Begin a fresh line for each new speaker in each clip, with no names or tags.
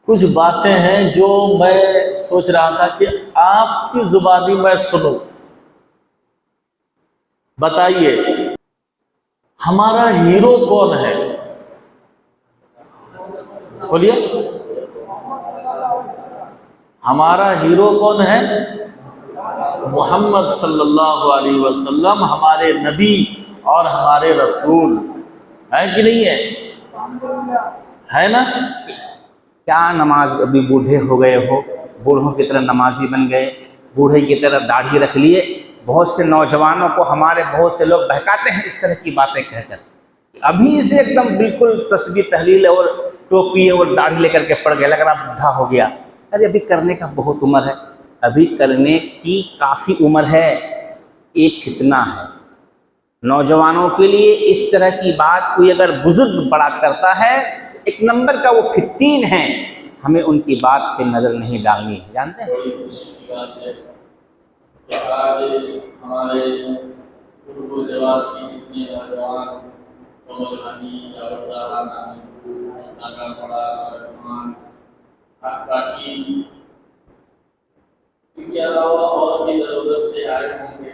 کچھ باتیں ہیں جو میں سوچ رہا تھا کہ آپ کی زبانی میں سنوں. بتائیے ہمارا ہیرو کون ہے؟ بولیے ہمارا ہیرو کون ہے؟ محمد صلی اللہ علیہ وسلم ہمارے نبی اور ہمارے رسول ہے کہ نہیں ہے؟ ہے نا؟
کیا نماز ابھی بوڑھے ہو گئے ہو، بوڑھوں کی طرح نمازی بن گئے، بوڑھے کی طرح داڑھی رکھ لیے. بہت سے نوجوانوں کو ہمارے بہت سے لوگ بہکاتے ہیں اس طرح کی باتیں کہہ کر. ابھی سے ایک دم بالکل تسبیح تحلیل اور ٹوپی اور داڑھی لے کر کے پڑ گیا، لگ رہا بوڑھا ہو گیا. ارے ابھی کرنے کا بہت عمر ہے، ابھی کرنے کی کافی عمر ہے. ایک فتنہ ہے نوجوانوں کے لیے. اس طرح کی بات کوئی اگر بزرگ بڑا کرتا ہے، ایک نمبر کا وہ فتین ہے. ہمیں ان کی بات پہ نظر نہیں ڈالنی ہے. جانتے ہیں
بڑی خوشی کی بات ہے کہ آج ہمارے اردو جواب کی جتنے نوجوان کمل غنی، جاویدہ ناگا پڑا، رحمان کاٹھی ان کے علاوہ اور بھی ادھر ادھر سے آئے ہوں گے.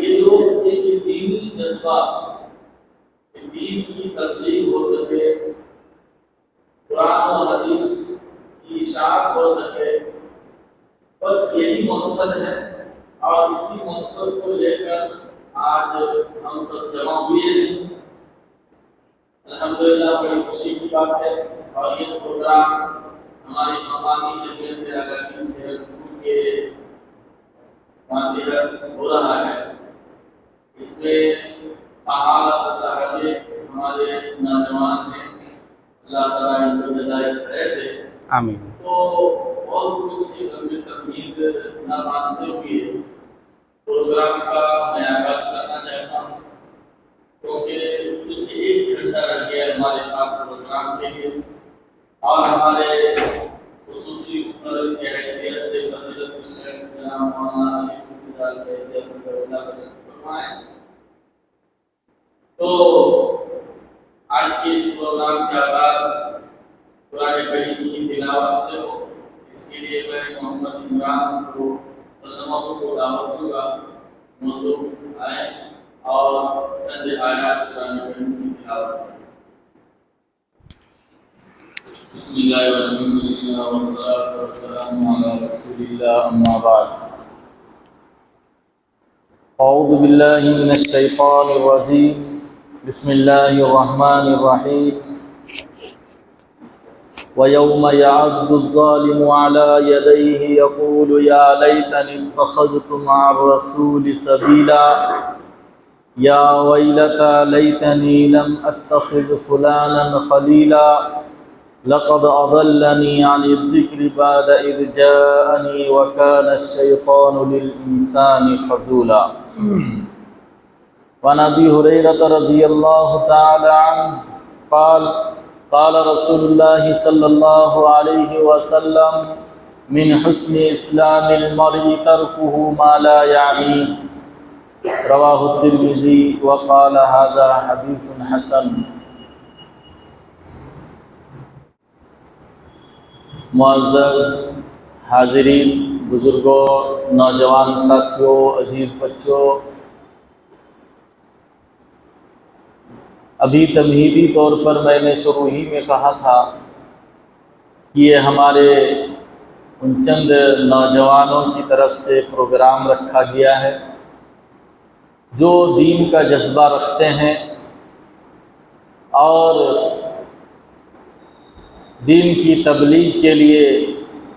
یہ لوگ ایک دینی جذبہ، دین کی تبلیغ ہو سکے، قرآن و حدیث کی اشاعت ہو سکے، بس یہی مقصد ہے. اور اسی مقصد کو لے کر آج ہم سب جمع ہوئے ہیں. الحمدللہ بڑی خوشی کی بات ہے. اور یہ پروگرام ہماری مقامی جمعیت الاقی سیرتپور کے ماتحت ہو رہا ہے. اس میں فعال ہمارے نوجوان ہیں، اللہ تعالیٰ ان کو جزائے خیر دے.
آمین.
تو اور کچھ میں تمہید نہ مانتے ہوئے پروگرام کا میں آغاز کرنا چاہتا ہوں، کیونکہ صرف 1 گھنٹہ رہ گیا ہمارے پاس پروگرام کے لیے. اور ہمارے خصوصی مقرر کی حیثیت سے فضیلت الشیخ جناب مولانا علی فیض احمد اللہ تشریف فرمائیں. تو آج کے اس پروگرام کا آغاز قرآن کریم کی تلاوت سے ہو. اس کے لیے میں محمد عمران کو سلمہ کو دعوت دوں گا موصوف آئے اور چند آیات قرآن کریم کی تلاوت کریں. بسم اللہ الرحمن الرحیم والصلاة والسلام علی رسول اللہ اما بعد. اعوذ باللہ من الشیطان الرجیم. بسم اللہ الرحمن الرحیم. وَيَوْمَ يَعَضُّ الظَّالِمُ عَلَى يَدَيْهِ يَقُولُ يَا لَيْتَنِي اتَّخَذْتُ مَعَ الرَّسُولِ سَبِيلًا يَا وَيْلَتَى لَيْتَنِي لَمْ أَتَّخِذْ فُلَانًا خَلِيلًا لَقَدْ أَضَلَّنِي عَنِ الذِّكْرِ بَعْدَ إِذْ جَاءَنِي وَكَانَ الشَّيْطَانُ لِلْإِنسَانِ خَذُولًا. وعن أبي هريرة رضي الله تعالى عنه قال رسول الله صلى الله عليه وسلم من حسن إسلام المرء تركه ما لا يعنيه. رواه الترمذي وقال هذا حديث حسن. معزز حاضرین، بزرگوں، نوجوان ساتھیوں، عزیز بچوں، ابھی تمہیدی طور پر میں نے شروع ہی میں کہا تھا کہ یہ ہمارے ان چند نوجوانوں کی طرف سے پروگرام رکھا گیا ہے جو دین کا جذبہ رکھتے ہیں اور دین کی تبلیغ کے لیے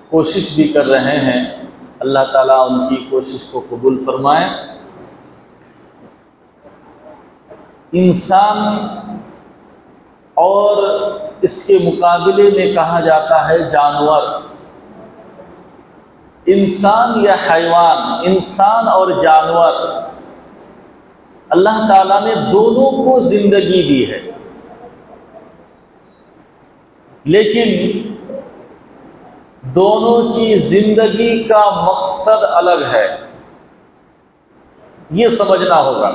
کوشش بھی کر رہے ہیں. اللہ تعالیٰ ان کی کوشش کو قبول فرمائے. انسان اور اس کے مقابلے میں کہا جاتا ہے جانور. انسان یا حیوان، انسان اور جانور، اللہ تعالیٰ نے دونوں کو زندگی دی ہے، لیکن دونوں کی زندگی کا مقصد الگ ہے. یہ سمجھنا ہوگا.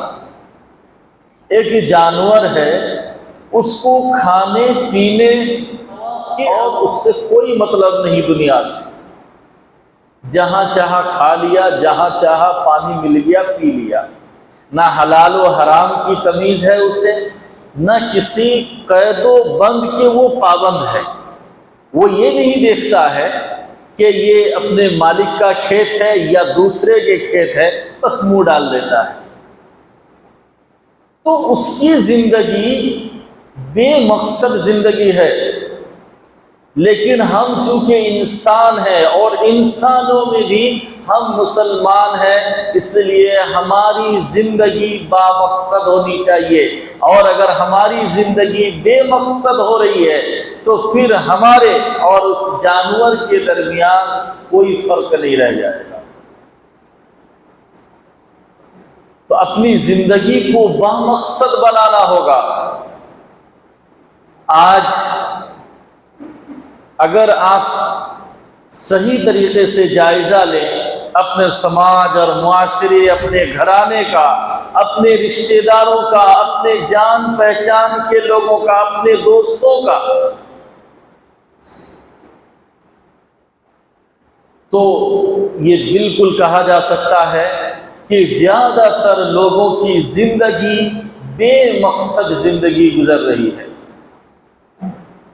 ایک جانور ہے،
اس کو کھانے پینے اور اس سے کوئی مطلب نہیں دنیا سے، جہاں چاہا کھا لیا، جہاں چاہا پانی مل گیا پی لیا، نہ حلال و حرام کی تمیز ہے اسے، نہ کسی قید و بند کے وہ پابند ہے۔ وہ یہ نہیں دیکھتا ہے کہ یہ اپنے مالک کا کھیت ہے یا دوسرے کے کھیت ہے، بس منہ ڈال دیتا ہے۔ تو اس کی زندگی بے مقصد زندگی ہے۔ لیکن ہم چونکہ انسان ہیں اور انسانوں میں بھی ہم مسلمان ہیں، اس لیے ہماری زندگی با مقصد ہونی چاہیے، اور اگر ہماری زندگی بے مقصد ہو رہی ہے تو پھر ہمارے اور اس جانور کے درمیان کوئی فرق نہیں رہ جائے گا۔ تو اپنی زندگی کو با مقصد بنانا ہوگا۔ آج اگر آپ صحیح طریقے سے جائزہ لیں اپنے سماج اور معاشرے، اپنے گھرانے کا، اپنے رشتہ داروں کا، اپنے جان پہچان کے لوگوں کا، اپنے دوستوں کا، تو یہ بالکل کہا جا سکتا ہے کہ زیادہ تر لوگوں کی زندگی بے مقصد زندگی گزر رہی ہے۔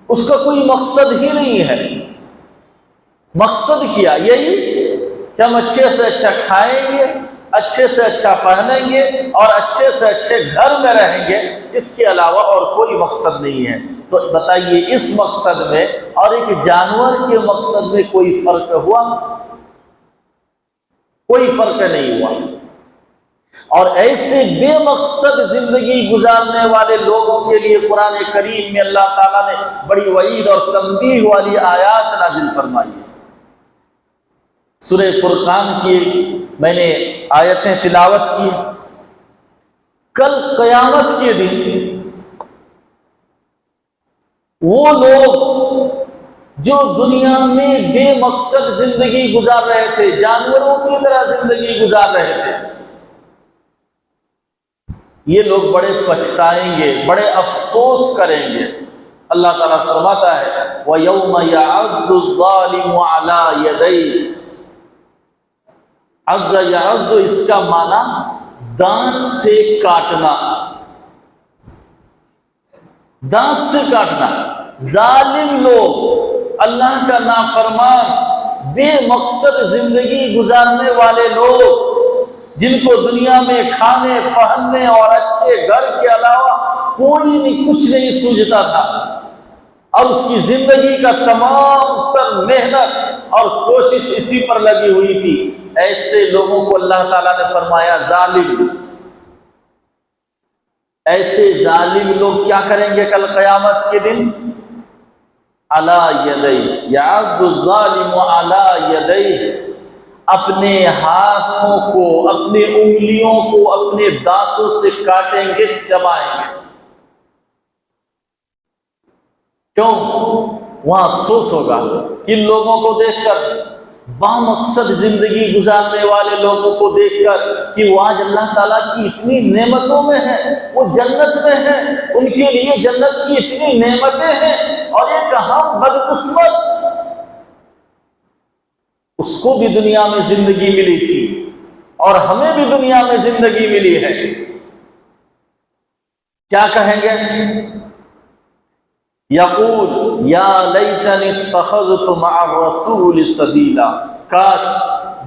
اس کا کوئی مقصد ہی نہیں ہے۔ مقصد کیا؟ یہی کہ ہم اچھے سے اچھا کھائیں گے، اچھے سے اچھا پہنیں گے اور اچھے سے اچھے گھر میں رہیں گے، اس کے علاوہ اور کوئی مقصد نہیں ہے۔ تو بتائیے اس مقصد میں اور ایک جانور کے مقصد میں کوئی فرق ہوا؟ کوئی فرق نہیں ہوا۔ اور ایسے بے مقصد زندگی گزارنے والے لوگوں کے لیے قرآن کریم میں اللہ تعالیٰ نے بڑی وعید اور تنبیہ والی آیات نازل فرمائی ہے۔ سورہ فرقان کی میں نے آیتیں تلاوت کی۔ کل قیامت کے دن وہ لوگ جو دنیا میں بے مقصد زندگی گزار رہے تھے، جانوروں کی طرح زندگی گزار رہے تھے، یہ لوگ بڑے پچھتائیں گے، بڑے افسوس کریں گے۔ اللہ تعالیٰ فرماتا ہے وَيَوْمَ يَعَضُّ الظَّالِمُ عَلَى يَدَيْهِ۔ عض یعض اس کا معنی دانت سے کاٹنا، دانت سے کاٹنا۔ ظالم لوگ، اللہ کا نافرمان، بے مقصد زندگی گزارنے والے لوگ، جن کو دنیا میں کھانے پہننے اور اچھے گھر کے علاوہ کوئی نہیں، کچھ نہیں سوجھتا تھا، اور اس کی زندگی کا تمام تر محنت اور کوشش اسی پر لگی ہوئی تھی، ایسے لوگوں کو اللہ تعالیٰ نے فرمایا ظالم۔ ایسے ظالم لوگ کیا کریں گے کل قیامت کے دن؟ علی یدیہ، یعض الظالم علی یدیہ، اپنے ہاتھوں کو، اپنے انگلیوں کو اپنے دانتوں سے کاٹیں گے، چبائیں گے۔ کیوں؟ وہاں افسوس ہوگا کن لوگوں کو دیکھ کر، بامقصد زندگی گزارنے والے لوگوں کو دیکھ کر کہ وہ آج اللہ تعالیٰ کی اتنی نعمتوں میں ہیں، وہ جنت میں ہیں، ان کے لیے جنت کی اتنی نعمتیں ہیں، اور ایک ہم بدقسمت، اس کو بھی دنیا میں زندگی ملی تھی اور ہمیں بھی دنیا میں زندگی ملی ہے، کیا کہیں گے؟ یقول یا لیتنی اتخذت مع الرسول سبیلا، کاش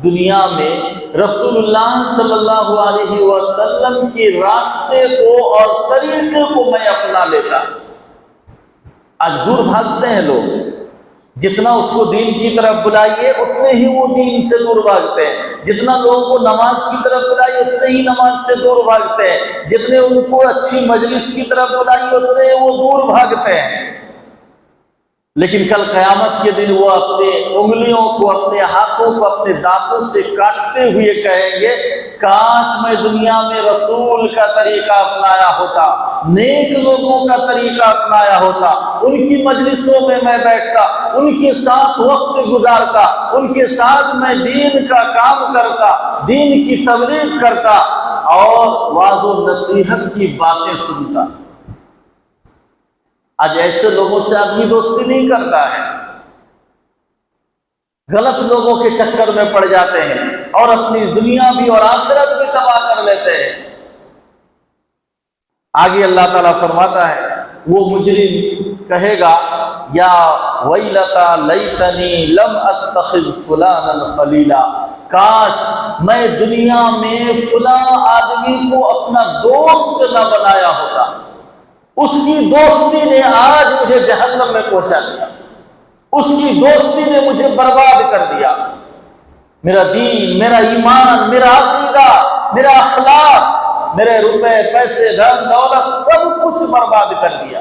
دنیا میں رسول اللہ صلی اللہ علیہ وسلم کے راستے کو اور طریقے کو میں اپنا لیتا۔ آج دور بھاگتے ہیں لوگ، جتنا اس کو دین کی طرف بلائیے اتنے ہی وہ دین سے دور بھاگتے ہیں، جتنا لوگوں کو نماز کی طرف بلائیے اتنے ہی نماز سے دور بھاگتے ہیں، جتنے ان کو اچھی مجلس کی طرف بلائیے اتنے وہ دور بھاگتے ہیں۔ لیکن کل قیامت کے دن وہ اپنے انگلیوں کو، اپنے ہاتھوں کو اپنے دانتوں سے کاٹتے ہوئے کہیں گے کاش میں دنیا میں رسول کا طریقہ اپنایا ہوتا، نیک لوگوں کا طریقہ اپنایا ہوتا، ان کی مجلسوں میں میں بیٹھتا، ان کے ساتھ وقت گزارتا، ان کے ساتھ میں دین کا کام کرتا، دین کی تبلیغ کرتا اور واعظ و نصیحت کی باتیں سنتا۔ آج ایسے لوگوں سے آدمی دوستی نہیں کرتا ہے، غلط لوگوں کے چکر میں پڑ جاتے ہیں اور اپنی دنیا بھی اور آخرت بھی تباہ کر لیتے ہیں۔ آگے اللہ تعالیٰ فرماتا ہے وہ مجرم کہے گا یا ویلتا لیتنی لم اتخذ فلانا خلیلا، کاش میں دنیا میں فلاں آدمی کو اپنا دوست نہ بنایا ہوتا، اس کی دوستی نے آج مجھے جہنم میں پہنچا دیا، اس کی دوستی نے مجھے برباد کر دیا، میرا دین، میرا ایمان، میرا عقیدہ، میرا اخلاق، میرے روپے، پیسے، دھن دولت سب کچھ برباد کر دیا۔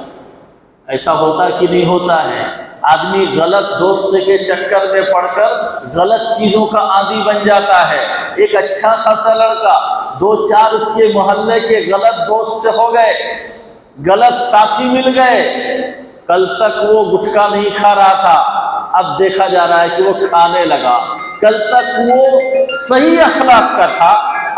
ایسا ہوتا کہ نہیں ہوتا ہے؟ آدمی غلط دوست کے چکر میں پڑ کر غلط چیزوں کا عادی بن جاتا ہے۔ ایک اچھا خاصا لڑکا، دو چار اس کے محلے کے غلط دوست ہو گئے، غلط ساتھی مل گئے، کل تک وہ گٹکا نہیں کھا رہا تھا، اب دیکھا جا رہا ہے کہ وہ کھانے لگا، کل تک وہ صحیح اخلاق کا تھا،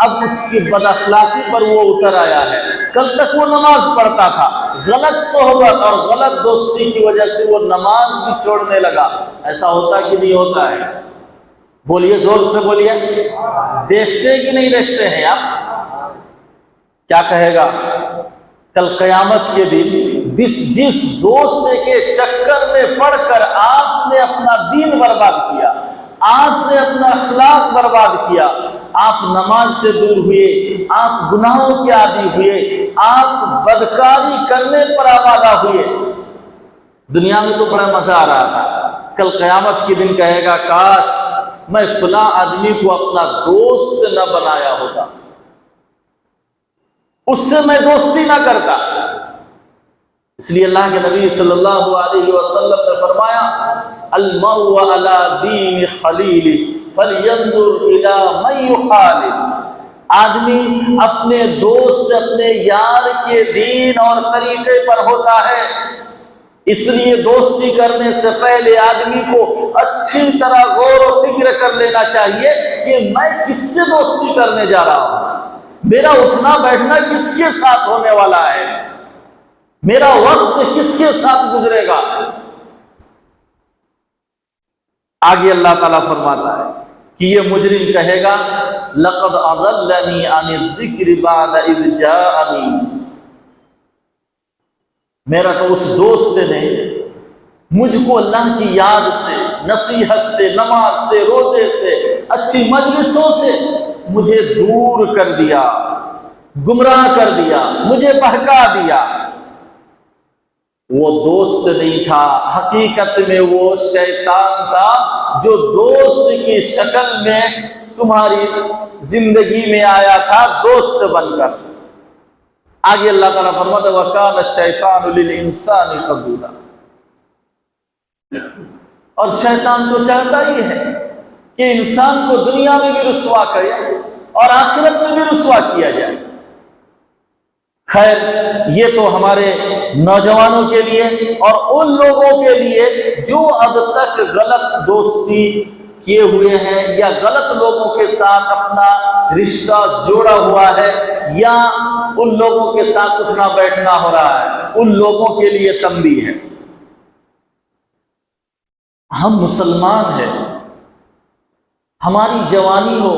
اب اس کی بد اخلاقی پر وہ اتر آیا ہے، کل تک وہ نماز پڑھتا تھا، غلط صحبت اور غلط دوستی کی وجہ سے وہ نماز بھی چھوڑنے لگا۔ ایسا ہوتا کہ نہیں ہوتا ہے؟ بولیے، زور سے بولیے، دیکھتے کہ نہیں دیکھتے ہیں آپ؟ کیا کہے گا کل قیامت کے دن؟ جس دوست کے چکر میں پڑ کر آپ نے اپنا دین برباد کیا، آپ نے اپنا اخلاق برباد کیا، آپ نماز سے دور ہوئے، آپ گناہوں کے عادی ہوئے، آپ بدکاری کرنے پر آمادہ ہوئے۔ دنیا میں تو بڑا مزہ آ رہا تھا، کل قیامت کے دن کہے گا کاش میں فلاں آدمی کو اپنا دوست نہ بنایا ہوتا، اس سے میں دوستی نہ کرتا۔ اس لیے اللہ کے نبی صلی اللہ علیہ وسلم نے فرمایا المرء علی دین خلیل فلینظر الی من یخالل، آدمی اپنے دوست، اپنے یار کے دین اور طریقے پر ہوتا ہے، اس لیے دوستی کرنے سے پہلے آدمی کو اچھی طرح غور و فکر کر لینا چاہیے کہ میں کس سے دوستی کرنے جا رہا ہوں، میرا اٹھنا بیٹھنا کس کے ساتھ ہونے والا ہے، میرا وقت کس کے ساتھ گزرے گا۔ آگے اللہ تعالیٰ فرماتا ہے کہ یہ مجرم کہے گا لقد اضلنی عن الذکر بعد اذ جاءنی، میرا تو اس دوست نے مجھ کو اللہ کی یاد سے، نصیحت سے، نماز سے، روزے سے، اچھی مجلسوں سے مجھے دور کر دیا، گمراہ کر دیا، مجھے بہکا دیا۔ وہ دوست نہیں تھا، حقیقت میں وہ شیطان تھا جو دوست کی شکل میں تمہاری زندگی میں آیا تھا، دوست بن کر۔ آگے اللہ تعالیٰ فرماتا ہے وَكَانَ الشَّيْطَانُ لِلْإِنسَانِ خَذُولًا، اور شیطان تو چاہتا ہی ہے کہ انسان کو دنیا میں بھی رسوا کرے اور آخرت میں بھی رسوا کیا جائے۔ خیر، یہ تو ہمارے نوجوانوں کے لیے اور ان لوگوں کے لیے جو اب تک غلط دوستی کیے ہوئے ہیں یا غلط لوگوں کے ساتھ اپنا رشتہ جوڑا ہوا ہے یا ان لوگوں کے ساتھ اٹھنا بیٹھنا ہو رہا ہے، ان لوگوں کے لیے تنبیہ ہے۔ ہم مسلمان ہیں، ہماری جوانی ہو،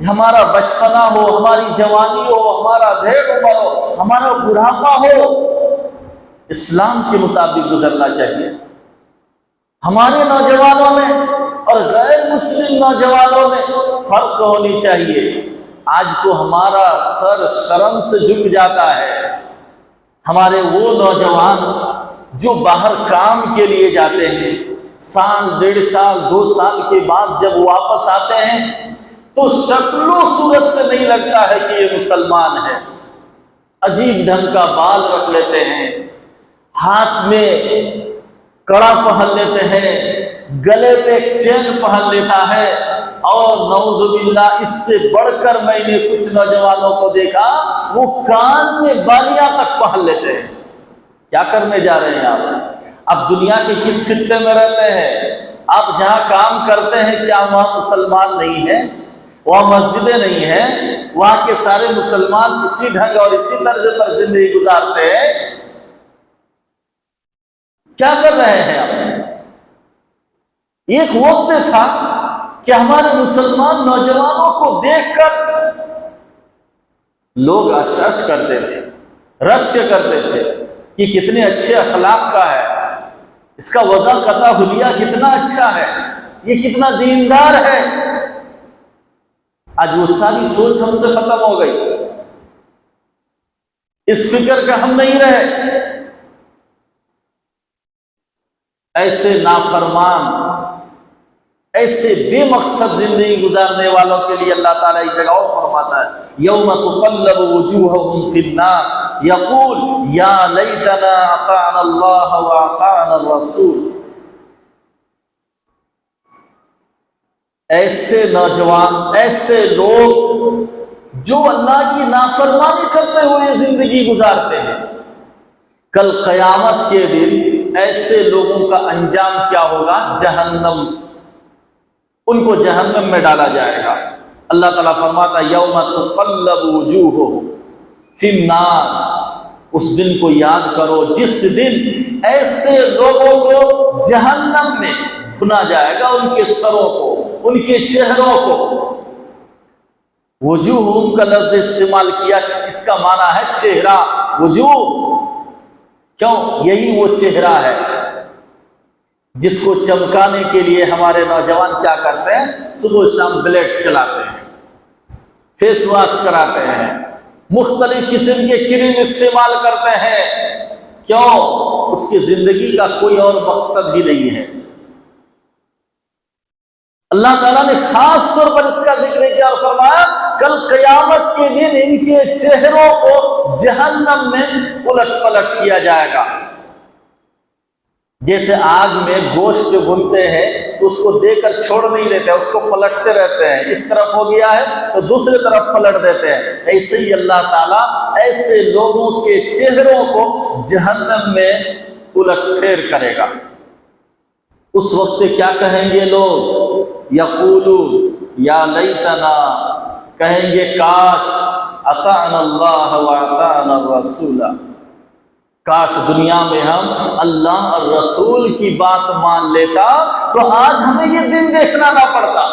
ہمارا بچپنا ہو، ہماری جوانی ہو، ہمارا دھیر عمر ہو، ہمارا بڑھاپا ہو، اسلام کے مطابق گزرنا چاہیے۔ ہمارے نوجوانوں میں اور غیر مسلم نوجوانوں میں فرق ہونی چاہیے۔ آج تو ہمارا سر شرم سے جھک جاتا ہے، ہمارے وہ نوجوان جو باہر کام کے لیے جاتے ہیں، سال، 1.5 سال، 2 سال کے بعد جب واپس آتے ہیں تو شکل و صورت سے نہیں لگتا ہے کہ یہ مسلمان ہے، عجیب ڈھنگ کا بال رکھ لیتے ہیں، ہاتھ میں کڑا پہن لیتے ہیں، گلے پہ چین پہن لیتا ہے، اور نعوذ باللہ اس سے بڑھ کر میں نے کچھ نوجوانوں کو دیکھا وہ کان میں بالیاں تک پہن لیتے ہیں۔ کیا کرنے جا رہے ہیں آپ؟ اب دنیا کے کس خطے میں رہتے ہیں؟ آپ جہاں کام کرتے ہیں کیا وہاں مسلمان نہیں ہیں؟ وہاں مسجدیں نہیں ہیں؟ وہاں کے سارے مسلمان اسی ڈھنگ اور اسی طرز پر زندگی گزارتے ہیں؟ کیا کر رہے ہیں آپ؟ ایک وقت تھا کہ ہمارے مسلمان نوجوانوں کو دیکھ کر لوگ اشش کرتے تھے، رشک کرتے تھے کہ کتنے اچھے اخلاق کا ہے، اس کا وضع قطع حلیہ کتنا اچھا ہے، یہ کتنا دیندار ہے۔ آج وہ ساری سوچ ہم سے ختم ہو گئی، اس فکر کا ہم نہیں رہے۔ ایسے نافرمان، ایسے بے مقصد زندگی گزارنے والوں کے لیے اللہ تعالیٰ ایک جگہ اور فرماتا ہے، یوم تقلب وجوہہم فی النار یقول یا لیتنا اطعنا اللہ واطعنا الرسول۔ ایسے نوجوان، ایسے لوگ جو اللہ کی نافرمانی کرتے ہوئے زندگی گزارتے ہیں، کل قیامت کے دن ایسے لوگوں کا انجام کیا ہوگا؟ جہنم، ان کو جہنم میں ڈالا جائے گا۔ اللہ تعالیٰ فرماتا ہے یوم تقلب وجوہہم فی النار، اس دن کو یاد کرو جس دن ایسے لوگوں کو جہنم میں بھنا جائے گا، ان کے سروں کو، ان کے چہروں کو۔ وجوہہم کا لفظ استعمال کیا، اس کا معنی ہے چہرہ، وجوہ، کیوں؟ یہی وہ چہرہ ہے جس کو چمکانے کے لیے ہمارے نوجوان کیا کرتے ہیں؟ صبح شام بلیڈ چلاتے ہیں، فیس واش کراتے ہیں، مختلف قسم کے کریم استعمال کرتے ہیں۔ کیوں؟ اس کی زندگی کا کوئی اور مقصد ہی نہیں ہے۔ اللہ تعالیٰ نے خاص طور پر اس کا ذکر کیا اور فرمایا کل قیامت کے دن ان کے چہروں کو جہنم میں الٹ پلٹ کیا جائے گا۔ جیسے آگ میں گوشت بھونتے ہیں تو اس کو دے کر چھوڑ نہیں دیتے، اس کو پلٹتے رہتے ہیں، اس طرف ہو گیا ہے تو دوسری طرف پلٹ دیتے ہیں۔ ایسے ہی اللہ تعالیٰ ایسے لوگوں کے چہروں کو جہنم میں الٹ پھیر کرے گا۔ اس وقت کیا کہیں گے لوگ؟ یقولون یا لیتنا، کہیں گے کاش اطعنا اللہ واطعنا الرسول، کاش دنیا میں ہم اللہ اور رسول کی بات مان لیتا تو آج ہمیں یہ دن دیکھنا نہ پڑتا۔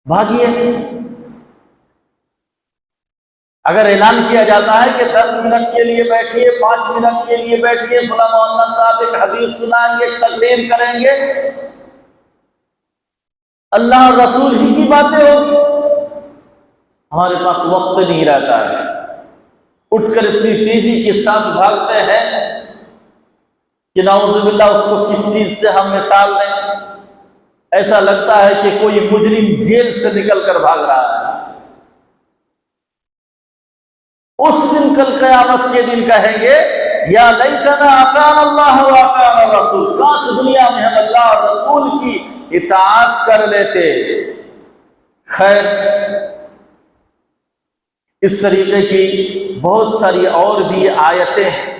بھاگیے، اگر اعلان کیا جاتا ہے کہ 10 منٹ کے لیے بیٹھیے، 5 منٹ کے لیے بیٹھیے، فلاں مولانا صاحب ایک حدیث سنائیں گے، تقریر کریں گے، اللہ اور رسول ہی کی باتیں ہوگی، ہمارے پاس وقت نہیں رہتا ہے، اٹھ کر اتنی تیزی کے ساتھ بھاگتے ہیں کہ نعوذ باللہ اس کو کس چیز سے ہم مثال دیں، ایسا لگتا ہے کہ کوئی مجرم جیل سے نکل کر بھاگ رہا ہے۔ اس دن کل قیامت کے دن کہیں گے یا لیتنا اطعنا اللہ واطعنا الرسول، کاش دنیا میں ہم اللہ اور رسول کی اطاعت کر لیتے۔ خیر، اس طریقے کی بہت ساری اور بھی آیتیں ہیں۔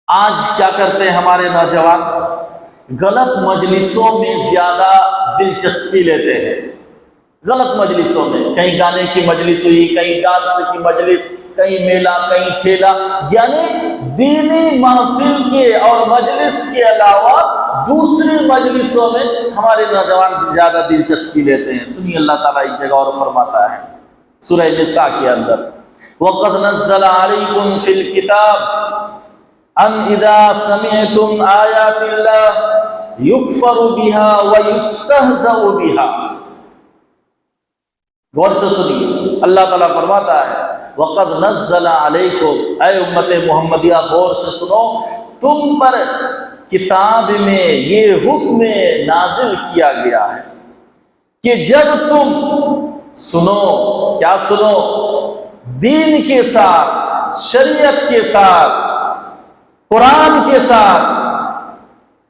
آج کیا کرتے ہیں ہمارے نوجوان؟ غلط مجلسوں میں زیادہ دلچسپی لیتے ہیں، غلط مجلسوں میں، کہیں گانے کی مجلس ہوئی، کہیں ڈانس کی مجلس، کہیں میلہ، کہیں ٹھیلا، یعنی دینی محفل کے اور مجلس کے علاوہ دوسری مجلسوں میں ہمارے نوجوان زیادہ دلچسپی لیتے ہیں۔ سنیے اللہ تعالیٰ ایک جگہ اور فرماتا ہے سورہ نساء کے اندر، وَقَدْ نَزَّلَ عَلَيْكُمْ فِي الْكِتَابِ أَنْ إِذَا سَمِعْتُمْ آيَاتِ اللَّهِ يُكْفَرُ بِهَا وَيُسْتَهْزَأُ بِهَا۔ غور سے سنیے، اللہ تعالیٰ فرماتا ہے وَقَدْ نَزَّلَ عَلَيْكُمْ، اے امت محمدیہ غور سے سنو، تم پر کتاب میں یہ حکم نازل کیا گیا ہے کہ جب تم سنو، کیا سنو؟ دین کے ساتھ، شریعت کے ساتھ، قرآن کے ساتھ،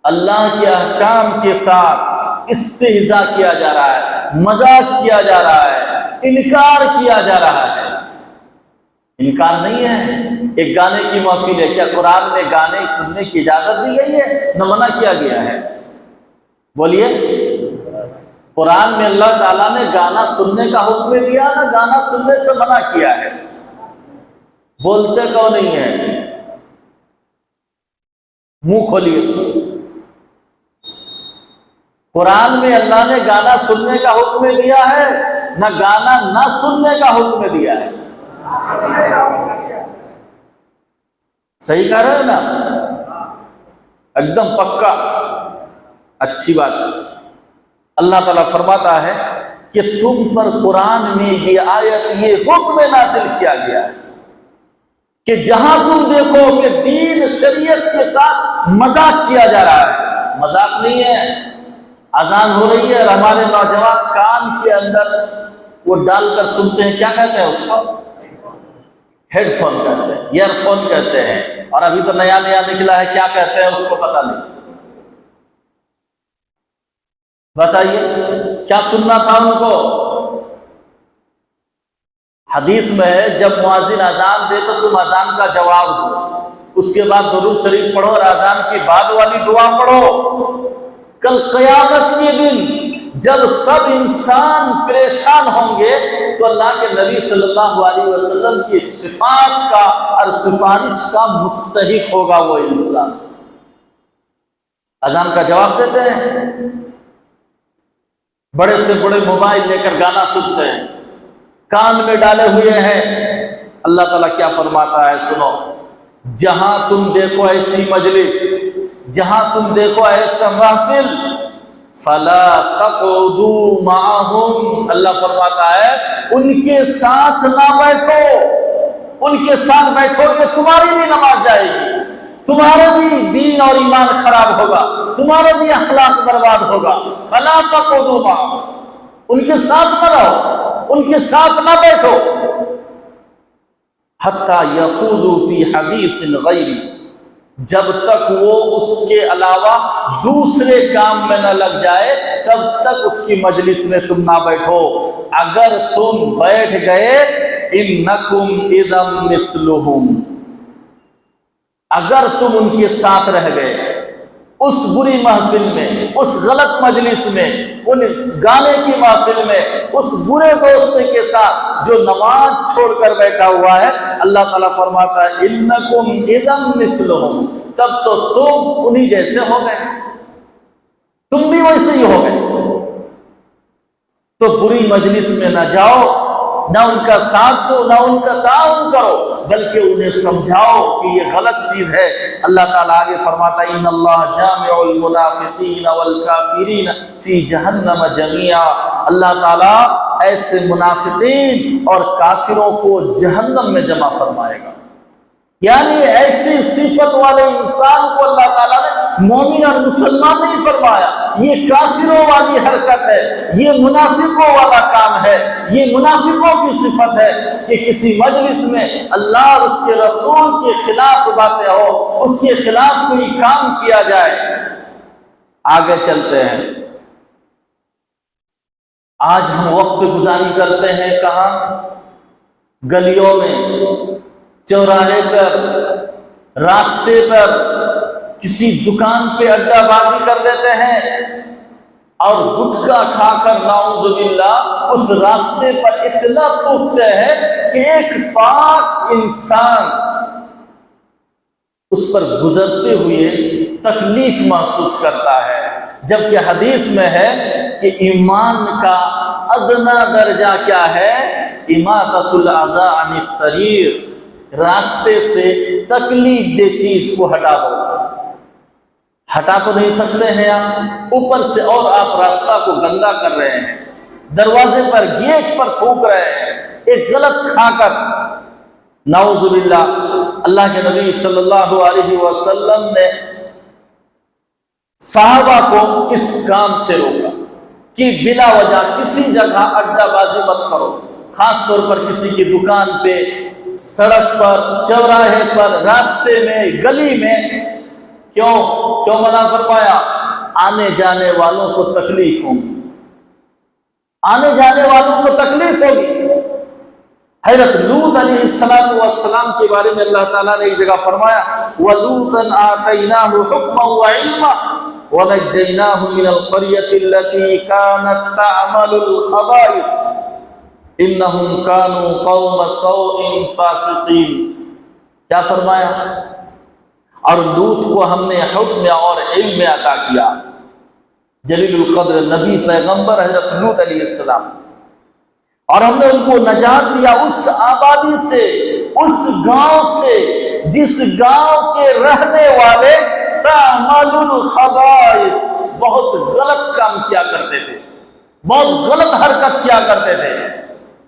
اللہ کے احکام کے ساتھ استہزاء کیا جا رہا ہے، مذاق کیا جا رہا ہے، انکار کیا جا رہا ہے۔ انکار نہیں ہے، ایک گانے کی محفل ہے، کیا قرآن میں گانے سننے کی اجازت دی گئی ہے؟ نہ منع کیا گیا ہے؟ بولیے، قرآن میں اللہ تعالیٰ نے گانا سننے کا حکم دیا، نہ گانا سننے سے منع کیا ہے۔ بولتے کیوں نہیں ہیں؟ منہ کھولیے۔ قرآن میں اللہ نے گانا سننے کا حکم دیا ہے نہ گانا نہ سننے کا حکم دیا ہے؟ صحیح کہہ رہے ہیں نا؟ ایک دم پکا، اچھی بات۔ اللہ تعالیٰ فرماتا ہے کہ تم پر قرآن میں یہ آیت، یہ حکم نازل کیا گیا ہے کہ جہاں تم دیکھو کہ دین شریعت کے ساتھ مذاق کیا جا رہا ہے، مذاق نہیں ہے، اذان ہو رہی ہے اور ہمارے نوجوان کان کے اندر وہ ڈال کر سنتے ہیں، کیا کہتے ہیں اس کو؟ ہیڈ فون کہتے ہیں، ایئر فون کہتے ہیں، اور ابھی تو نیا نکلا ہے، کیا کہتے ہیں اس کو پتہ نہیں۔ بتائیے کیا سننا تھا ان کو؟ حدیث میں ہے جب مؤذن اذان دے تو تم اذان کا جواب دو، اس کے بعد درود شریف پڑھو اور اذان کی بعد والی دعا پڑھو۔ کل قیامت کے دن جب سب انسان پریشان ہوں گے تو اللہ کے نبی صلی اللہ علیہ وسلم کی شفاعت کا اور سفارش کا مستحق ہوگا وہ انسان۔ اذان کا جواب دیتے ہیں، بڑے سے بڑے موبائل لے کر گانا سنتے ہیں، کان میں ڈالے ہوئے ہیں۔ اللہ تعالیٰ کیا فرماتا ہے سنو، جہاں تم دیکھو ایسی مجلس، جہاں تم دیکھو ایسا محفل، فلا تقعدوا معهم، اللہ فرماتا ہے ان کے ساتھ نہ بیٹھو۔ ان کے ساتھ بیٹھو گے تمہاری بھی نماز جائے گی، تمہارا بھی دین اور ایمان خراب ہوگا، تمہارا بھی اخلاق برباد ہوگا۔ فلا تقعدوا معهم، ان کے ساتھ نہ رہو، ان کے ساتھ نہ بیٹھو۔ حتی یخوضوا فی حدیث غیری، جب تک وہ اس کے علاوہ دوسرے کام میں نہ لگ جائے تب تک اس کی مجلس میں تم نہ بیٹھو۔ اگر تم بیٹھ گئے انکم اذا مثلہم، اگر تم ان کے ساتھ رہ گئے اس بری محفل میں، اس غلط مجلس میں، اس گانے کی محفل میں، اس برے دوست کے ساتھ جو نماز چھوڑ کر بیٹھا ہوا ہے، اللہ تعالیٰ فرماتا ہے انکم اذا مثلہم، تب تو تم انہی جیسے ہو گئے، تم بھی ویسے ہی ہو گئے۔ تو بری مجلس میں نہ جاؤ، نہ ان کا ساتھ دو، نہ ان کا تعاون کرو، بلکہ انہیں سمجھاؤ کہ یہ غلط چیز ہے۔ اللہ تعالیٰ آگے فرماتا ہے ان اللہ جامع المنافقین والکافرین فی جہنم جمیعا، اللہ تعالیٰ ایسے منافقین اور کافروں کو جہنم میں جمع فرمائے گا۔ یعنی ایسی صفت والے انسان کو اللہ تعالیٰ نے مومن اور مسلمان نہیں فرمایا، یہ کافروں والی حرکت ہے، یہ منافقوں والا کام ہے، یہ منافقوں کی صفت ہے کہ کسی مجلس میں اللہ اور اس کے رسول کے خلاف باتیں ہو، اس کے خلاف کوئی کام کیا جائے۔ آگے چلتے ہیں، آج ہم وقت گزاری کرتے ہیں کہاں؟ گلیوں میں، چوراہے پر، راستے پر، کسی دکان پہ اڈا بازی کر دیتے ہیں اور گٹکا کھا کر نعوذ باللہ اس راستے پر اتنا تھوکتے ہیں کہ ایک پاک انسان اس پر گزرتے ہوئے تکلیف محسوس کرتا ہے، جبکہ حدیث میں ہے کہ ایمان کا ادنا درجہ کیا ہے؟ اماطۃ الاذى عن الطریق، راستے سے تکلیف دہ چیز کو ہٹا دو۔ ہٹا تو نہیں سکتے ہیں آپ، اوپر سے اور آپ راستہ کو گندا کر رہے ہیں، دروازے پر، گیٹ پر تھوک رہے ہیں ایک غلط کھا کر، نعوذ باللہ۔ اللہ کے نبی صلی اللہ علیہ وسلم نے صحابہ کو اس کام سے روکا کہ بلا وجہ کسی جگہ اڈا بازی مت کرو، خاص طور پر کسی کی دکان پہ، سڑک پر، چوراہے پر، راستے میں، گلی میں۔ کیوں منع فرمایا؟ آنے جانے والوں کو تکلیف ہوگی، آنے جانے والوں کو تکلیف ہوگی۔ حضرت لوط علیہ السلام کے بارے میں اللہ تعالیٰ نے ایک جگہ فرمایا وَلُوطًا آتَيْنَاهُ حُكْمًا وَعِلْمًا وَنَجَّيْنَاهُ مِنَ الْقَرْيَةِ الَّتِي كَانَتْ تَعْمَلُ الْخَبَائِثَ إِنَّهُمْ كَانُوا قَوْمَ سَوْءٍ فَاسِقِينَ۔ کیا فرمایا؟ اور لوط کو ہم نے حکم اور علم عطا کیا، جلیل القدر نبی پیغمبر حضرت لوط علیہ السلام، اور ہم نے ان کو نجات دیا اس آبادی سے، اس گاؤں سے جس گاؤں کے رہنے والے تعمل الخبائث، بہت غلط کام کیا کرتے تھے، بہت غلط حرکت کیا کرتے تھے۔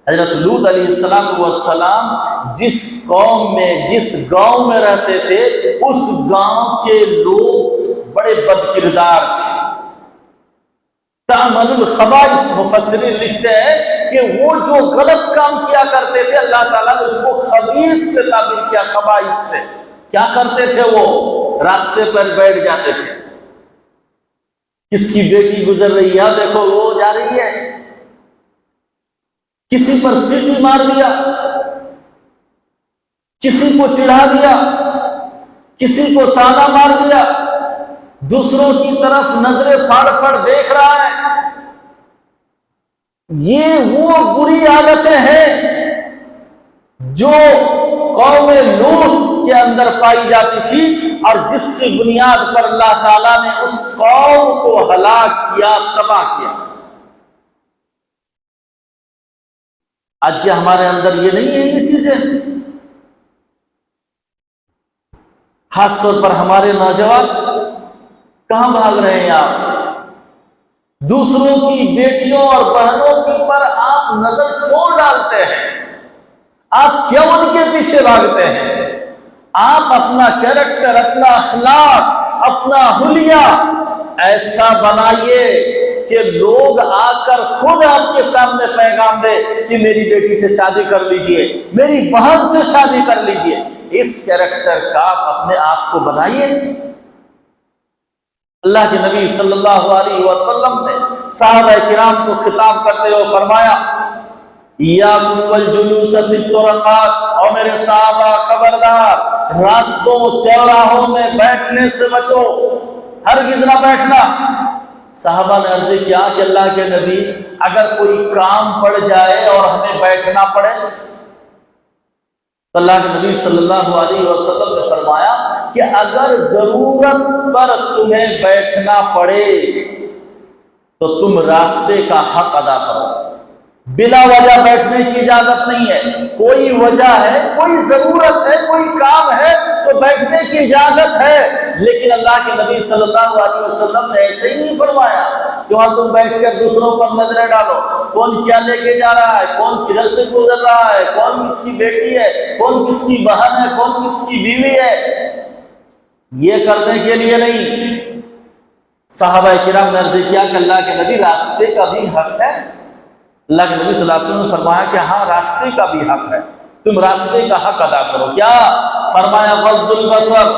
حضرت لوط علیہ السلام جس قوم میں، جس گاؤں میں رہتے تھے، اس گاؤں کے لوگ بڑے بد کردار تھے۔ تعمل الخبائث، مفسرین لکھتے ہیں کہ وہ جو غلط کام کیا کرتے تھے، اللہ تعالیٰ نے اس کو خبیث سے تعبیر کیا، خبائث سے۔ کیا کرتے تھے؟ وہ راستے پر بیٹھ جاتے تھے، کس کی بیٹی گزر رہی ہے، دیکھو وہ جا رہی ہے، کسی پر سیٹی مار دیا، کسی کو چڑھا دیا، کسی کو تانا مار دیا، دوسروں کی طرف نظریں پھاڑ پھاڑ دیکھ رہا ہے۔ یہ وہ بری عادتیں ہیں جو قوم لوط کے اندر پائی جاتی تھی، اور جس کی بنیاد پر اللہ تعالیٰ نے اس قوم کو ہلاک کیا، تباہ کیا۔ آج کیا ہمارے اندر یہ نہیں ہے یہ چیزیں؟ خاص طور پر ہمارے نوجوان کہاں بھاگ رہے ہیں آپ؟ دوسروں کی بیٹیوں اور بہنوں کی پر آپ نظر کیوں ڈالتے ہیں؟ آپ کیوں ان کے پیچھے بھاگتے ہیں؟ آپ اپنا کیریکٹر، اپنا اخلاق، اپنا حلیہ ایسا بنائیے کہ لوگ آ کر خود آپ کے سامنے پیغام دے کہ میری بیٹی سے شادی کر لیجئے، میری بہن سے شادی کر لیجئے۔ اس کیریکٹر کا آپ اپنے آپ کو بنائیے۔ اللہ کے نبی صلی اللہ علیہ وسلم نے صحابہ کرام کو خطاب کرتے ہوئے فرمایا، ایاکم والجلوس فی الطرقات، اور میرے صحابہ خبردار، راستوں چوراہوں میں بیٹھنے سے بچو، ہرگز نہ بیٹھنا۔ صحابہ نے عرض کیا کہ اللہ کے نبی، اگر کوئی کام پڑ جائے اور ہمیں بیٹھنا پڑے؟ تو اللہ کے نبی صلی اللہ علیہ وسلم نے فرمایا کہ اگر ضرورت پر تمہیں بیٹھنا پڑے تو تم راستے کا حق ادا کرو۔ بلا وجہ بیٹھنے کی اجازت نہیں ہے، کوئی وجہ ہے، کوئی ضرورت ہے، کوئی کام ہے تو بیٹھنے کی اجازت ہے، لیکن اللہ کے نبی صلی اللہ علیہ وسلم نے ایسے ہی نہیں فرمایا کہ وہاں تم بیٹھ کر دوسروں پر نظریں ڈالو، کون کیا لے کے جا رہا ہے، کون کدھر سے گزر رہا ہے، کون کس کی بیٹی ہے، کون کس کی بہن ہے، کون کس کی بیوی ہے۔ یہ کرنے کے لیے نہیں۔ صحابہ کرام نے عرض کیا کہ اللہ کے نبی، راستے کا بھی حق ہے؟ اللہ کے نبی صلی اللہ علیہ وسلم نے فرمایا کہ ہاں، راستے کا بھی حق ہے، تم راستے کا حق ادا کرو۔ کیا فرمایا؟ غض البصر،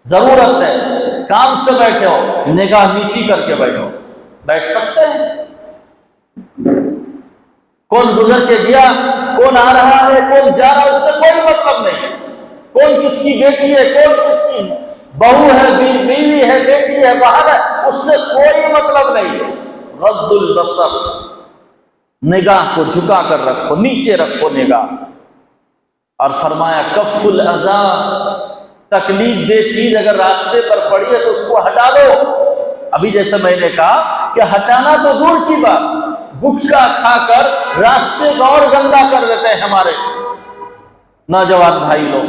ضرورت ہے، کام سے بیٹھے ہو، نگاہ نیچی کر کے بیٹھو، بیٹھ سکتے ہیں۔ کون گزر کے گیا، کون آ رہا ہے، کون جا رہا ہے، اس سے کوئی مطلب نہیں۔ کون کس کی بیٹی ہے، کون کس کی بہو ہے، بیوی ہے، بیٹی ہے، بہن ہے، اس سے کوئی مطلب نہیں۔ غض البصر، نگاہ کو جھکا کر رکھو، نیچے رکھو نگاہ۔ اور فرمایا کف الاذی، تکلیف دہ چیز اگر راستے پر پڑی ہے تو اس کو ہٹا دو۔ ابھی جیسے میں نے کہا کہ ہٹانا تو دور کی بات، گٹکا کھا کر راستے کو اور گندا کر دیتے ہیں ہمارے نوجوان بھائی لوگ۔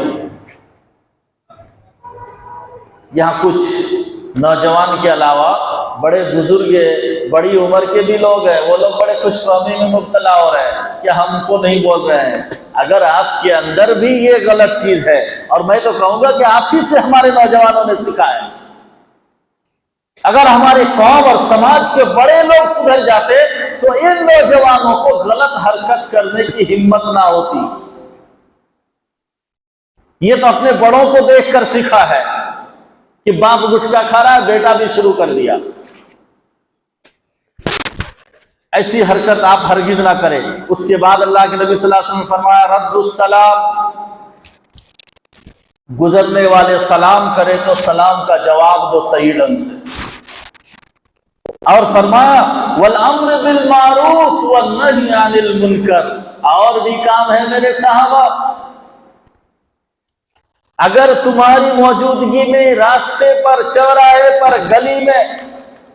یہاں کچھ نوجوان کے علاوہ بڑے بزرگ، بڑی عمر کے بھی لوگ ہیں، وہ لوگ بڑے خوش فہمی میں مبتلا ہو رہے ہیں کہ ہم کو نہیں بول رہے ہیں۔ اگر آپ کے اندر بھی یہ غلط چیز ہے، اور میں تو کہوں گا کہ آپ ہی سے ہمارے نوجوانوں نے سکھایا، اگر ہمارے قوم اور سماج کے بڑے لوگ سدھر جاتے تو ان نوجوانوں کو غلط حرکت کرنے کی ہمت نہ ہوتی۔ یہ تو اپنے بڑوں کو دیکھ کر سیکھا ہے کہ باپ گٹکا کھا رہا ہے، بیٹا بھی شروع کر دیا۔ ایسی حرکت آپ ہرگز نہ کریں۔ اس کے بعد اللہ کے نبی صلی اللہ علیہ وسلم نے فرمایا رد السلام، گزرنے والے سلام کرے تو سلام کا جواب دو صحیح ڈھنگ سے۔ اور فرمایا والامر بالمعروف والنہی عن المنکر، اور بھی کام ہے میرے صحابہ، اگر تمہاری موجودگی میں راستے پر، چوراہے پر، گلی میں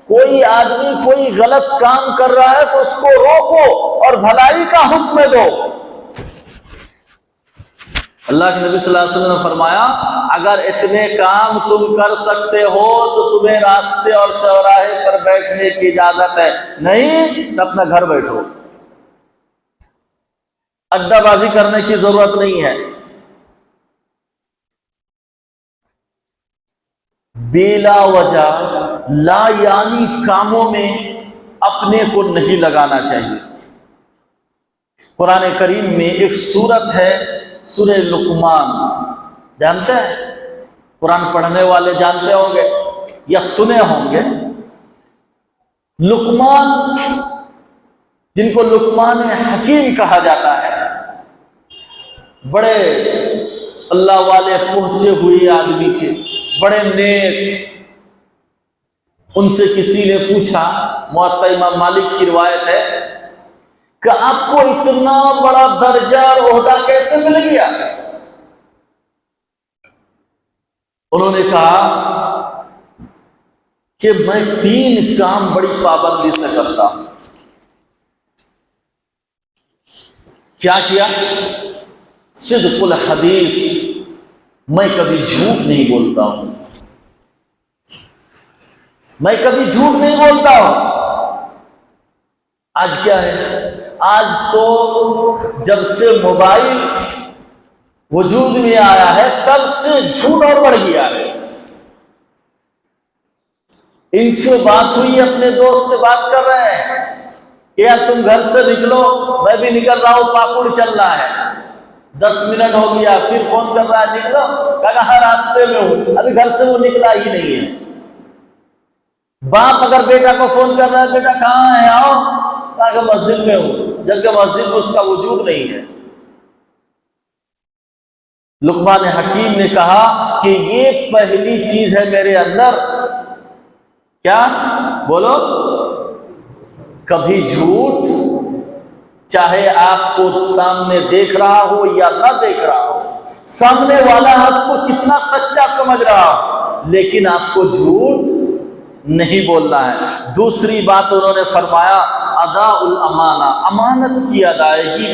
کوئی آدمی کوئی غلط کام کر رہا ہے تو اس کو روکو اور بھلائی کا حکم دو۔ اللہ کے نبی صلی اللہ علیہ وسلم نے فرمایا اگر اتنے کام تم کر سکتے ہو تو تمہیں راستے اور چوراہے پر بیٹھنے کی اجازت ہے، نہیں تو اپنا گھر بیٹھو، اڈا بازی کرنے کی ضرورت نہیں ہے۔ بلا وجہ لا یعنی کاموں میں اپنے کو نہیں لگانا چاہیے۔ قرآن کریم میں ایک سورت ہے سورہ لقمان، جانتے ہیں؟ قرآن پڑھنے والے جانتے ہوں گے یا سنے ہوں گے۔ لقمان، جن کو لقمان حکیم کہا جاتا ہے، بڑے اللہ والے پہنچے ہوئے آدمی تھے، بڑے نیک۔ ان سے کسی نے پوچھا، موطا امام مالک کی روایت ہے کہ آپ کو اتنا بڑا درجہ اور عہدہ کیسے مل گیا؟ انہوں نے کہا کہ میں 3 کام بڑی پابندی سے کرتا ہوں۔ کیا کیا؟ صدق الحدیث، میں کبھی جھوٹ نہیں بولتا ہوں، میں کبھی جھوٹ نہیں بولتا ہوں۔ آج کیا ہے؟ آج تو جب سے موبائل وجود میں آیا ہے تب سے جھوٹ اور بڑھ گیا ہے۔ ان سے بات ہوئی، اپنے دوست سے بات کر رہے ہیں کہ یار تم گھر سے نکلو، میں بھی نکل رہا ہوں، پاکڑ چل رہا ہے، 10 منٹ ہو گیا، پھر فون کر رہا ہے نکلو، کہا راستے میں ہوں، ابھی گھر سے وہ نکلا ہی نہیں ہے۔ باپ اگر بیٹا کو فون کر رہا ہے، بیٹا کہاں ہے، آؤ، کہا کہ مسجد میں ہوں، جبکہ مسجد میں اس کا وجود نہیں ہے۔ لقمان حکیم نے کہا کہ یہ پہلی چیز ہے میرے اندر، کیا بولو؟ کبھی جھوٹ، چاہے آپ کو سامنے دیکھ رہا ہو یا نہ دیکھ رہا ہو، سامنے والا آپ کو کتنا سچا سمجھ رہا ہو، لیکن آپ کو جھوٹ نہیں بولنا ہے۔ دوسری بات انہوں نے فرمایا ادا الامانہ، امانت کی ادائیگی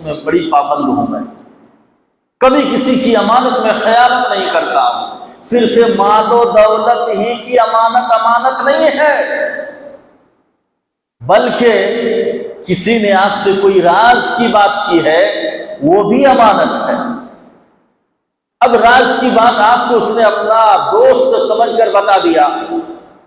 میں بڑی پابند ہوں میں، کبھی کسی کی امانت میں خیانت نہیں کرتا ہوں۔ صرف مال و دولت ہی کی امانت نہیں ہے، بلکہ کسی نے آپ سے کوئی راز کی بات کی ہے وہ بھی امانت ہے۔ اب راز کی بات آپ کو اس نے اپنا دوست سمجھ کر بتا دیا،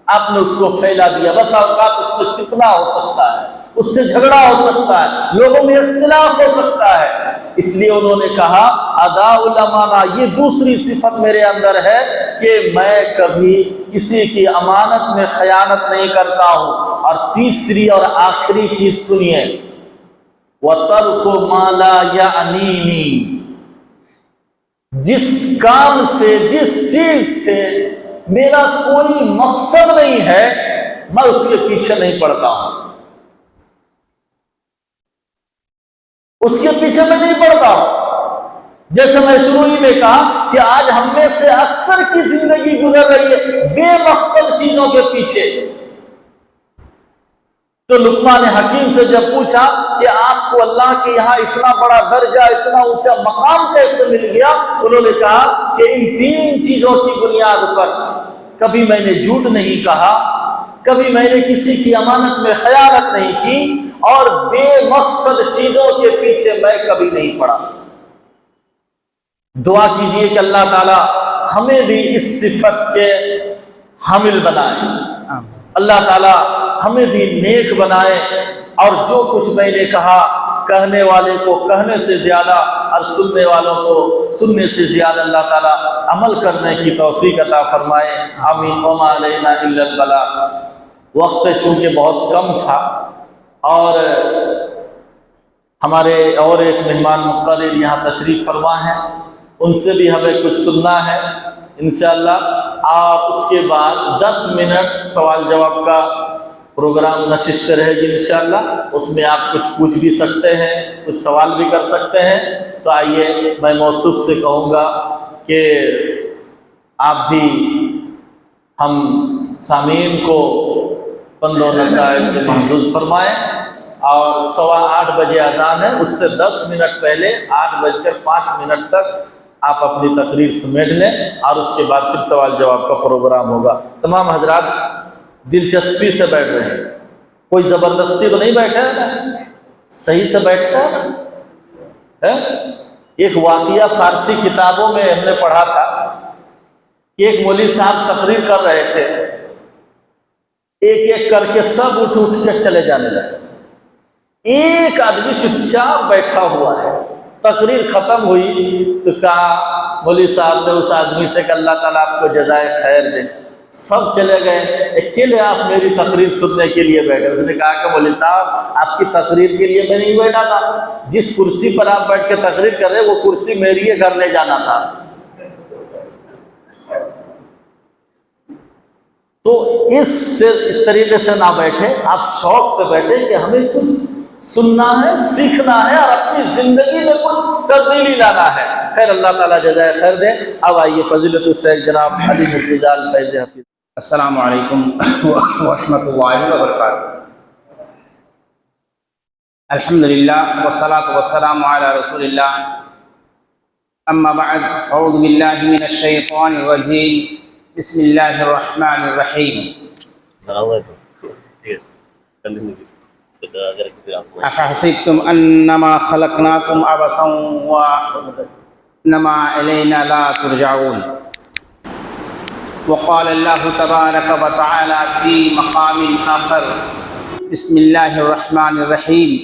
آپ نے اس کو پھیلا دیا، بس اوقات اس سے فتنہ ہو سکتا ہے، اس سے جھگڑا ہو سکتا ہے، لوگوں میں اختلاف ہو سکتا ہے۔ اس لیے انہوں نے کہا ادا الامانہ، یہ دوسری صفت میرے اندر ہے کہ میں کبھی کسی کی امانت میں خیانت نہیں کرتا ہوں۔ اور تیسری اور آخری چیز سنیے، وَتَرْكُ مَا لَا يَعْنِينِي، جس کام سے، جس چیز سے میرا کوئی مقصد نہیں ہے میں اس کے پیچھے نہیں پڑتا ہوں، اس کے پیچھے میں نہیں پڑتا ہوں۔ جیسے میں شروع ہی میں کہا کہ آج ہم میں سے اکثر کی زندگی گزر رہی ہے بے مقصد چیزوں کے پیچھے۔ تو لقمان حکیم سے جب پوچھا کہ آپ کو اللہ کے یہاں اتنا بڑا درجہ، اتنا اونچا مقام کیسے مل گیا، انہوں نے کہا کہ ان 3 چیزوں کی بنیاد پر کبھی میں نے جھوٹ نہیں کہا، کبھی میں نے کسی کی امانت میں خیانت نہیں کی، اور بے مقصد چیزوں کے پیچھے میں کبھی نہیں پڑا۔ دعا کیجئے کہ اللہ تعالی ہمیں بھی اس صفت کے حامل بنائے، اللہ تعالی ہمیں بھی نیک بنائے، اور جو کچھ میں نے کہا کہنے والے کو کہنے سے زیادہ اور سننے والوں کو سننے سے زیادہ اللہ تعالی عمل کرنے کی توفیق عطا فرمائے، آمین۔ وما علینا الا البلاغ۔ وقت چونکہ بہت کم تھا اور ہمارے اور ایک مہمان مقرر یہاں تشریف فرما ہے، ان سے بھی ہمیں کچھ سننا ہے انشاءاللہ۔ اور اس کے بعد 10 منٹ سوال جواب کا پروگرام نشست رہے گی انشاءاللہ، اس میں آپ کچھ پوچھ بھی سکتے ہیں، کچھ سوال بھی کر سکتے ہیں۔ تو آئیے میں موصوف سے کہوں گا کہ آپ بھی ہم سامعین کو بند و نصائح سے محفوظ فرمائیں، اور 8:15 بجے اذان ہے، اس سے 10 منٹ پہلے 8:05 تک آپ اپنی تقریر سمیٹ لیں، اور اس کے بعد پھر سوال جواب کا پروگرام ہوگا۔ تمام حضرات دلچسپی سے بیٹھ رہے ہیں، کوئی زبردستی تو نہیں بیٹھا ہے نا، صحیح سے بیٹھا ہے۔ ایک واقعہ فارسی کتابوں میں ہم نے پڑھا تھا کہ ایک مولوی صاحب تقریر کر رہے تھے، ایک ایک کر کے سب اٹھ کے چلے جانے لگے، ایک آدمی چپ چاپ بیٹھا ہوا ہے۔ تقریر ختم ہوئی تو کہا، مولوی صاحب نے اس آدمی سے کہ اللہ تعالیٰ آپ کو جزائے خیر دے۔ سب چلے گئے، اکیلے آپ میری تقریر سننے کے لیے بیٹھے۔ اس نے کہا کہ مولوی صاحب آپ کی تقریر کے لیے میں نہیں بیٹھا تھا، جس کرسی پر آپ بیٹھ کے تقریر کر رہے وہ کرسی میری ہے، گھر لے جانا تھا۔ تو اس طریقے سے نہ بیٹھے، آپ شوق سے بیٹھے کہ ہمیں کچھ سننا ہے، سیکھنا ہے، اور اپنی زندگی میں کچھ تبدیلی لانا ہے۔ خیر، اللہ تعالیٰ جزائے خیر دے۔ اب آئیے فضیلت الشیخ جناب علی مرتضیٰ فیض حفیظ۔
السلام علیکم ورحمۃ اللہ وبرکاتہ۔ الحمدللہ والصلاة والسلام علی رسول اللہ، اما بعد، اعوذ باللہ من الشیطان الرجیم، بسم اللہ الرحمن الرحیم۔ افحسبتم انما خلقناکم عبثا وانما الینا لا ترجعون۔ وقال اللہ تبارک وتعالی فی مقام آخر، بسم اللہ الرحمن الرحیم،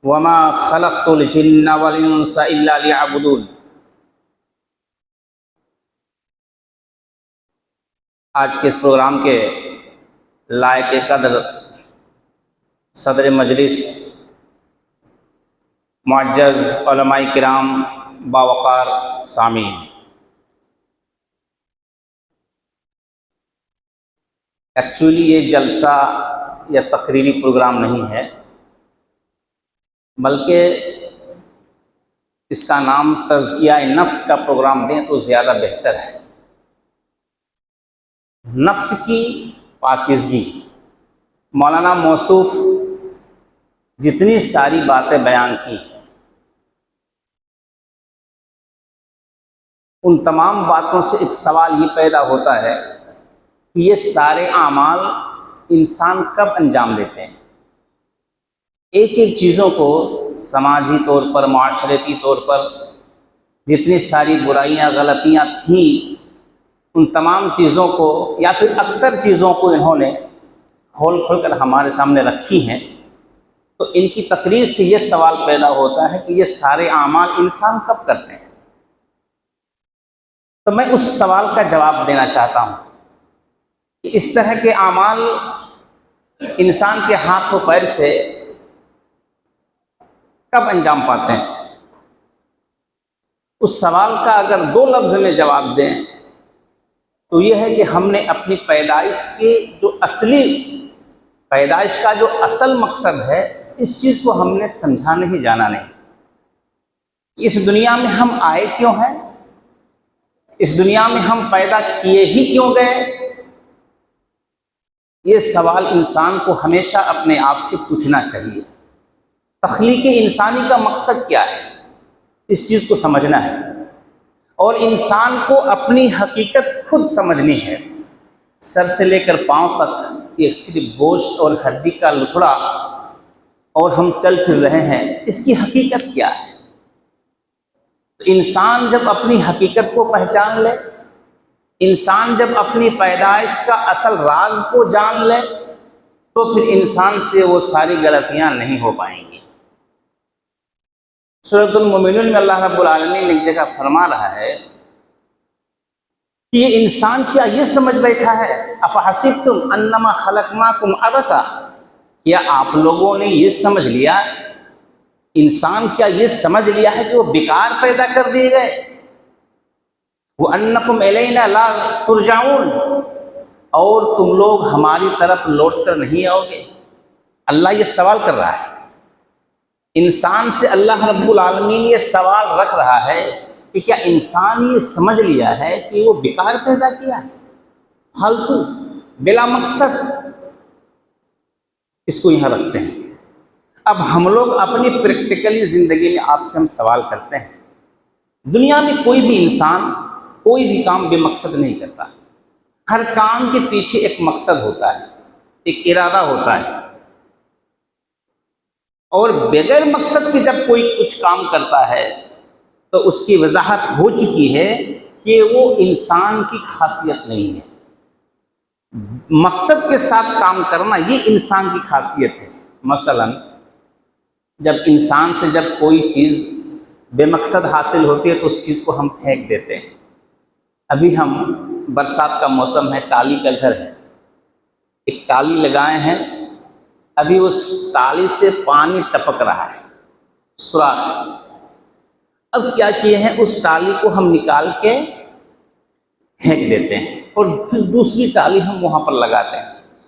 وما خلقت الجن والانس الا لیعبدون۔ آج کے اس پروگرام کے لائق قدر صدر مجلس، معزز علماء کرام، باوقار سامعین، ایکچولی یہ جلسہ یا تقریری پروگرام نہیں ہے، بلکہ اس کا نام تزکیہ نفس کا پروگرام دیں تو زیادہ بہتر ہے۔ نفس کی پاکیزگی، مولانا موصوف جتنی ساری باتیں بیان کی، ان تمام باتوں سے ایک سوال یہ پیدا ہوتا ہے کہ یہ سارے اعمال انسان کب انجام دیتے ہیں؟ ایک ایک چیزوں کو سماجی طور پر، معاشرتی طور پر جتنی ساری برائیاں، غلطیاں تھیں، ان تمام چیزوں کو یا پھر اکثر چیزوں کو انہوں نے کھول کر ہمارے سامنے رکھی ہیں۔ تو ان کی تقریر سے یہ سوال پیدا ہوتا ہے کہ یہ سارے اعمال انسان کب کرتے ہیں؟ تو میں اس سوال کا جواب دینا چاہتا ہوں کہ اس طرح کے اعمال انسان کے ہاتھ و پیر سے کب انجام پاتے ہیں؟ اس سوال کا اگر 2 لفظ میں جواب دیں تو یہ ہے کہ ہم نے اپنی پیدائش کا جو اصل مقصد ہے، اس چیز کو ہم نے سمجھا نہیں، جانا نہیں۔ اس دنیا میں ہم آئے کیوں ہیں؟ اس دنیا میں ہم پیدا کیے ہی کیوں گئے؟ یہ سوال انسان کو ہمیشہ اپنے آپ سے پوچھنا چاہیے۔ تخلیق انسانی کا مقصد کیا ہے؟ اس چیز کو سمجھنا ہے، اور انسان کو اپنی حقیقت خود سمجھنی ہے۔ سر سے لے کر پاؤں تک یہ صرف گوشت اور ہڈی کا لتھڑا اور ہم چل پھر رہے ہیں، اس کی حقیقت کیا ہے؟ تو انسان جب اپنی حقیقت کو پہچان لے، انسان جب اپنی پیدائش کا اصل راز کو جان لے، تو پھر انسان سے وہ ساری غلطیاں نہیں ہو پائیں گی۔ سورۃ المومنون میں اللہ رب العالمین ایک جگہ فرما رہا ہے کہ یہ انسان کیا یہ سمجھ بیٹھا ہے، افحسبتم انما خلقناکم عبثا، کیا آپ لوگوں نے یہ سمجھ لیا، انسان کیا یہ سمجھ لیا ہے کہ وہ بیکار پیدا کر دیے گئے؟ وَأَنَّكُمْ إِلَيْنَا لَا تُرْجَعُونَ، اور تم لوگ ہماری طرف لوٹ کر نہیں آؤ گے؟ اللہ یہ سوال کر رہا ہے انسان سے۔ اللہ رب العالمین یہ سوال رکھ رہا ہے کہ کیا انسان یہ سمجھ لیا ہے کہ وہ بیکار پیدا کیا ہے، فالتو بلا مقصد، اس کو یہاں رکھتے ہیں۔ اب ہم لوگ اپنی پریکٹیکلی زندگی میں آپ سے ہم سوال کرتے ہیں، دنیا میں کوئی بھی انسان کوئی بھی کام بے مقصد نہیں کرتا، ہر کام کے پیچھے ایک مقصد ہوتا ہے، ایک ارادہ ہوتا ہے، اور بغیر مقصد کے جب کوئی کچھ کام کرتا ہے تو اس کی وضاحت ہو چکی ہے کہ وہ انسان کی خاصیت نہیں ہے۔ مقصد کے ساتھ کام کرنا یہ انسان کی خاصیت ہے۔ مثلا جب انسان سے جب کوئی چیز بے مقصد حاصل ہوتی ہے تو اس چیز کو ہم پھینک دیتے ہیں۔ ابھی ہم برسات کا موسم ہے، ٹالی کا گھر ہے، ایک ٹالی لگائے ہیں، ابھی اس ٹالی سے پانی ٹپک رہا ہے، سوراخ ہے۔ اب کیا کیے ہیں، اس ٹالی کو ہم نکال کے پھینک دیتے ہیں اور پھر دوسری ٹالی ہم وہاں پر لگاتے ہیں۔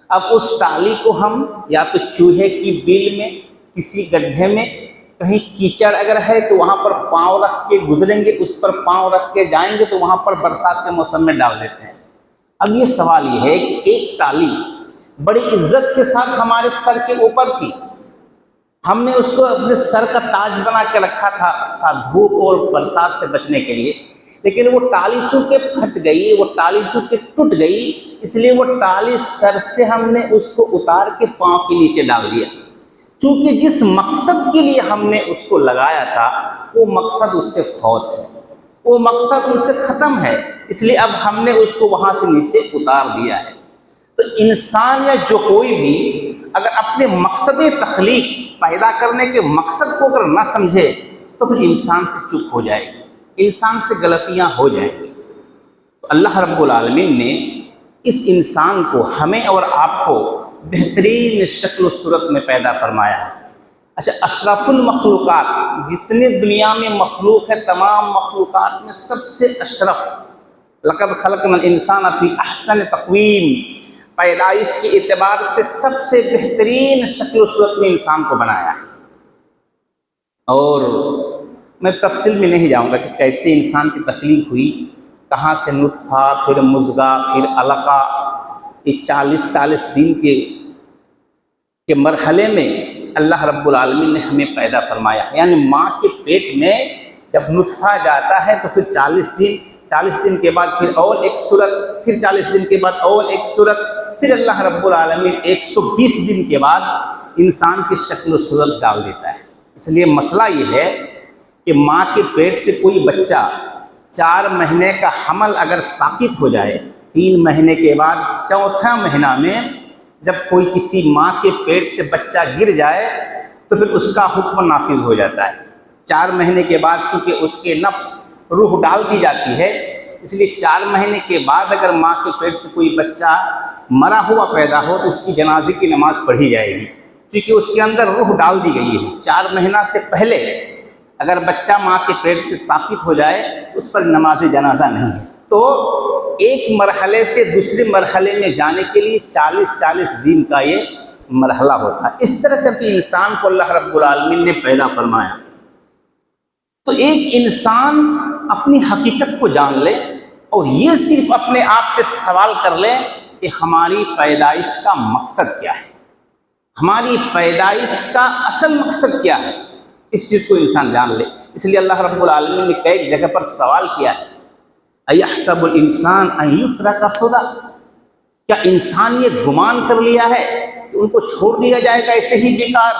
اب اس ٹالی کو ہم یا تو چوہے کی بیل میں، کسی گڈھے میں، کہیں کیچڑ اگر ہے تو وہاں پر پاؤں رکھ کے گزریں گے، اس پر پاؤں رکھ کے جائیں گے تو وہاں پر برسات کے موسم میں ڈال دیتے ہیں۔ اب یہ سوال یہ ہے کہ ایک ٹالی بڑی عزت کے ساتھ ہمارے سر کے اوپر تھی، ہم نے اس کو اپنے سر کا تاج بنا کے رکھا تھا دھوپ اور برسات سے بچنے کے لیے، لیکن وہ ٹالی چونکہ پھٹ گئی، وہ ٹالی چونکہ ٹوٹ گئی، اس لیے وہ ٹالی سر سے ہم نے اس کو اتار کے پاؤں کے نیچے ڈال دیا۔ چونکہ جس مقصد کے لیے ہم نے اس کو لگایا تھا وہ مقصد اس سے فوت ہے، وہ مقصد اس سے ختم ہے، اس لیے اب ہم نے اس کو وہاں سے نیچے اتار دیا ہے۔ تو انسان یا جو کوئی بھی اگر اپنے مقصد تخلیق پیدا کرنے کے مقصد کو اگر نہ سمجھے تو پھر انسان سے چپ ہو جائے گی، انسان سے غلطیاں ہو جائیں گی۔ تو اللہ رب العالمین نے اس انسان کو، ہمیں اور آپ کو بہترین شکل و صورت میں پیدا فرمایا ہے۔ اچھا، اشرف المخلوقات، جتنے دنیا میں مخلوق ہے تمام مخلوقات میں سب سے اشرف، لقد خلقنا الانسان فی احسن تقویم، پیدائش کے اعتبار سے سب سے بہترین شکل و صورت میں انسان کو بنایا ہے۔ اور میں تفصیل میں نہیں جاؤں گا کہ کیسے انسان کی تخلیق ہوئی، کہاں سے نطفہ، پھر مضغہ، پھر علقہ، یہ 40 دن کے مرحلے میں اللہ رب العالمین نے ہمیں پیدا فرمایا ہے۔ یعنی ماں کے پیٹ میں جب نطفہ جاتا ہے تو پھر 40 دن کے بعد پھر اور ایک صورت، پھر 40 دن کے بعد اور ایک صورت، پھر اللہ رب العالمین 120 دن کے بعد انسان کی شکل و صورت ڈال دیتا ہے۔ اس لیے مسئلہ یہ ہے کہ ماں کے پیٹ سے کوئی بچہ 4 مہینے کا حمل اگر ساقط ہو جائے، 3 مہینے کے بعد 4تھا مہینہ میں جب کوئی کسی ماں کے پیٹ سے بچہ گر جائے تو پھر اس کا حکم نافذ ہو جاتا ہے۔ 4 مہینے کے بعد چونکہ اس کے نفس روح ڈال دی جاتی ہے، اس لیے 4 مہینے کے بعد اگر ماں کے پیٹ سے کوئی بچہ مرا ہوا پیدا ہو تو اس کی جنازے کی نماز پڑھی جائے گی، کیونکہ اس کے اندر روح ڈال دی گئی ہے۔ 4 مہینہ سے پہلے اگر بچہ ماں کے پیٹ سے ساقط ہو جائے اس پر نماز جنازہ نہیں ہے۔ تو ایک مرحلے سے دوسرے مرحلے میں جانے کے لیے 40 دن کا یہ مرحلہ ہوتا ہے۔ اس طرح کر کے انسان کو اللہ رب العالمین نے پیدا فرمایا۔ تو ایک انسان اپنی حقیقت کو جان لے اور یہ صرف اپنے آپ سے سوال کر لے کہ ہماری پیدائش کا مقصد کیا ہے، ہماری پیدائش کا اصل مقصد کیا ہے، اس چیز کو انسان جان لے۔ اس لیے اللہ رب العالمین نے کئی جگہ پر سوال کیا ہے، اَيَحْسَبُ الْإِنسَانُ أَن يُتْرَكَ سُدًى، کیا انسان یہ گمان کر لیا ہے کہ ان کو چھوڑ دیا جائے گا ایسے ہی بیکار؟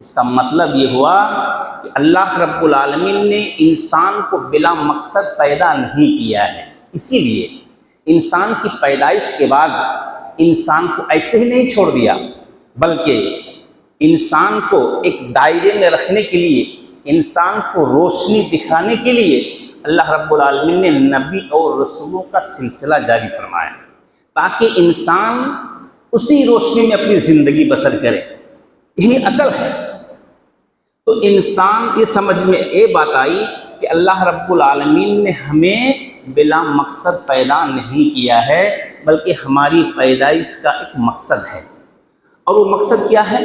اس کا مطلب یہ ہوا کہ اللہ رب العالمین نے انسان کو بلا مقصد پیدا نہیں کیا ہے، اسی لیے انسان کی پیدائش کے بعد انسان کو ایسے ہی نہیں چھوڑ دیا، بلکہ انسان کو ایک دائرے میں رکھنے کے لیے، انسان کو روشنی دکھانے کے لیے اللہ رب العالمین نے نبی اور رسولوں کا سلسلہ جاری فرمایا تاکہ انسان اسی روشنی میں اپنی زندگی بسر کرے۔ یہی اصل ہے۔ تو انسان یہ سمجھ میں یہ بات آئی کہ اللہ رب العالمین نے ہمیں بلا مقصد پیدا نہیں کیا ہے، بلکہ ہماری پیدائش کا ایک مقصد ہے۔ اور وہ مقصد کیا ہے؟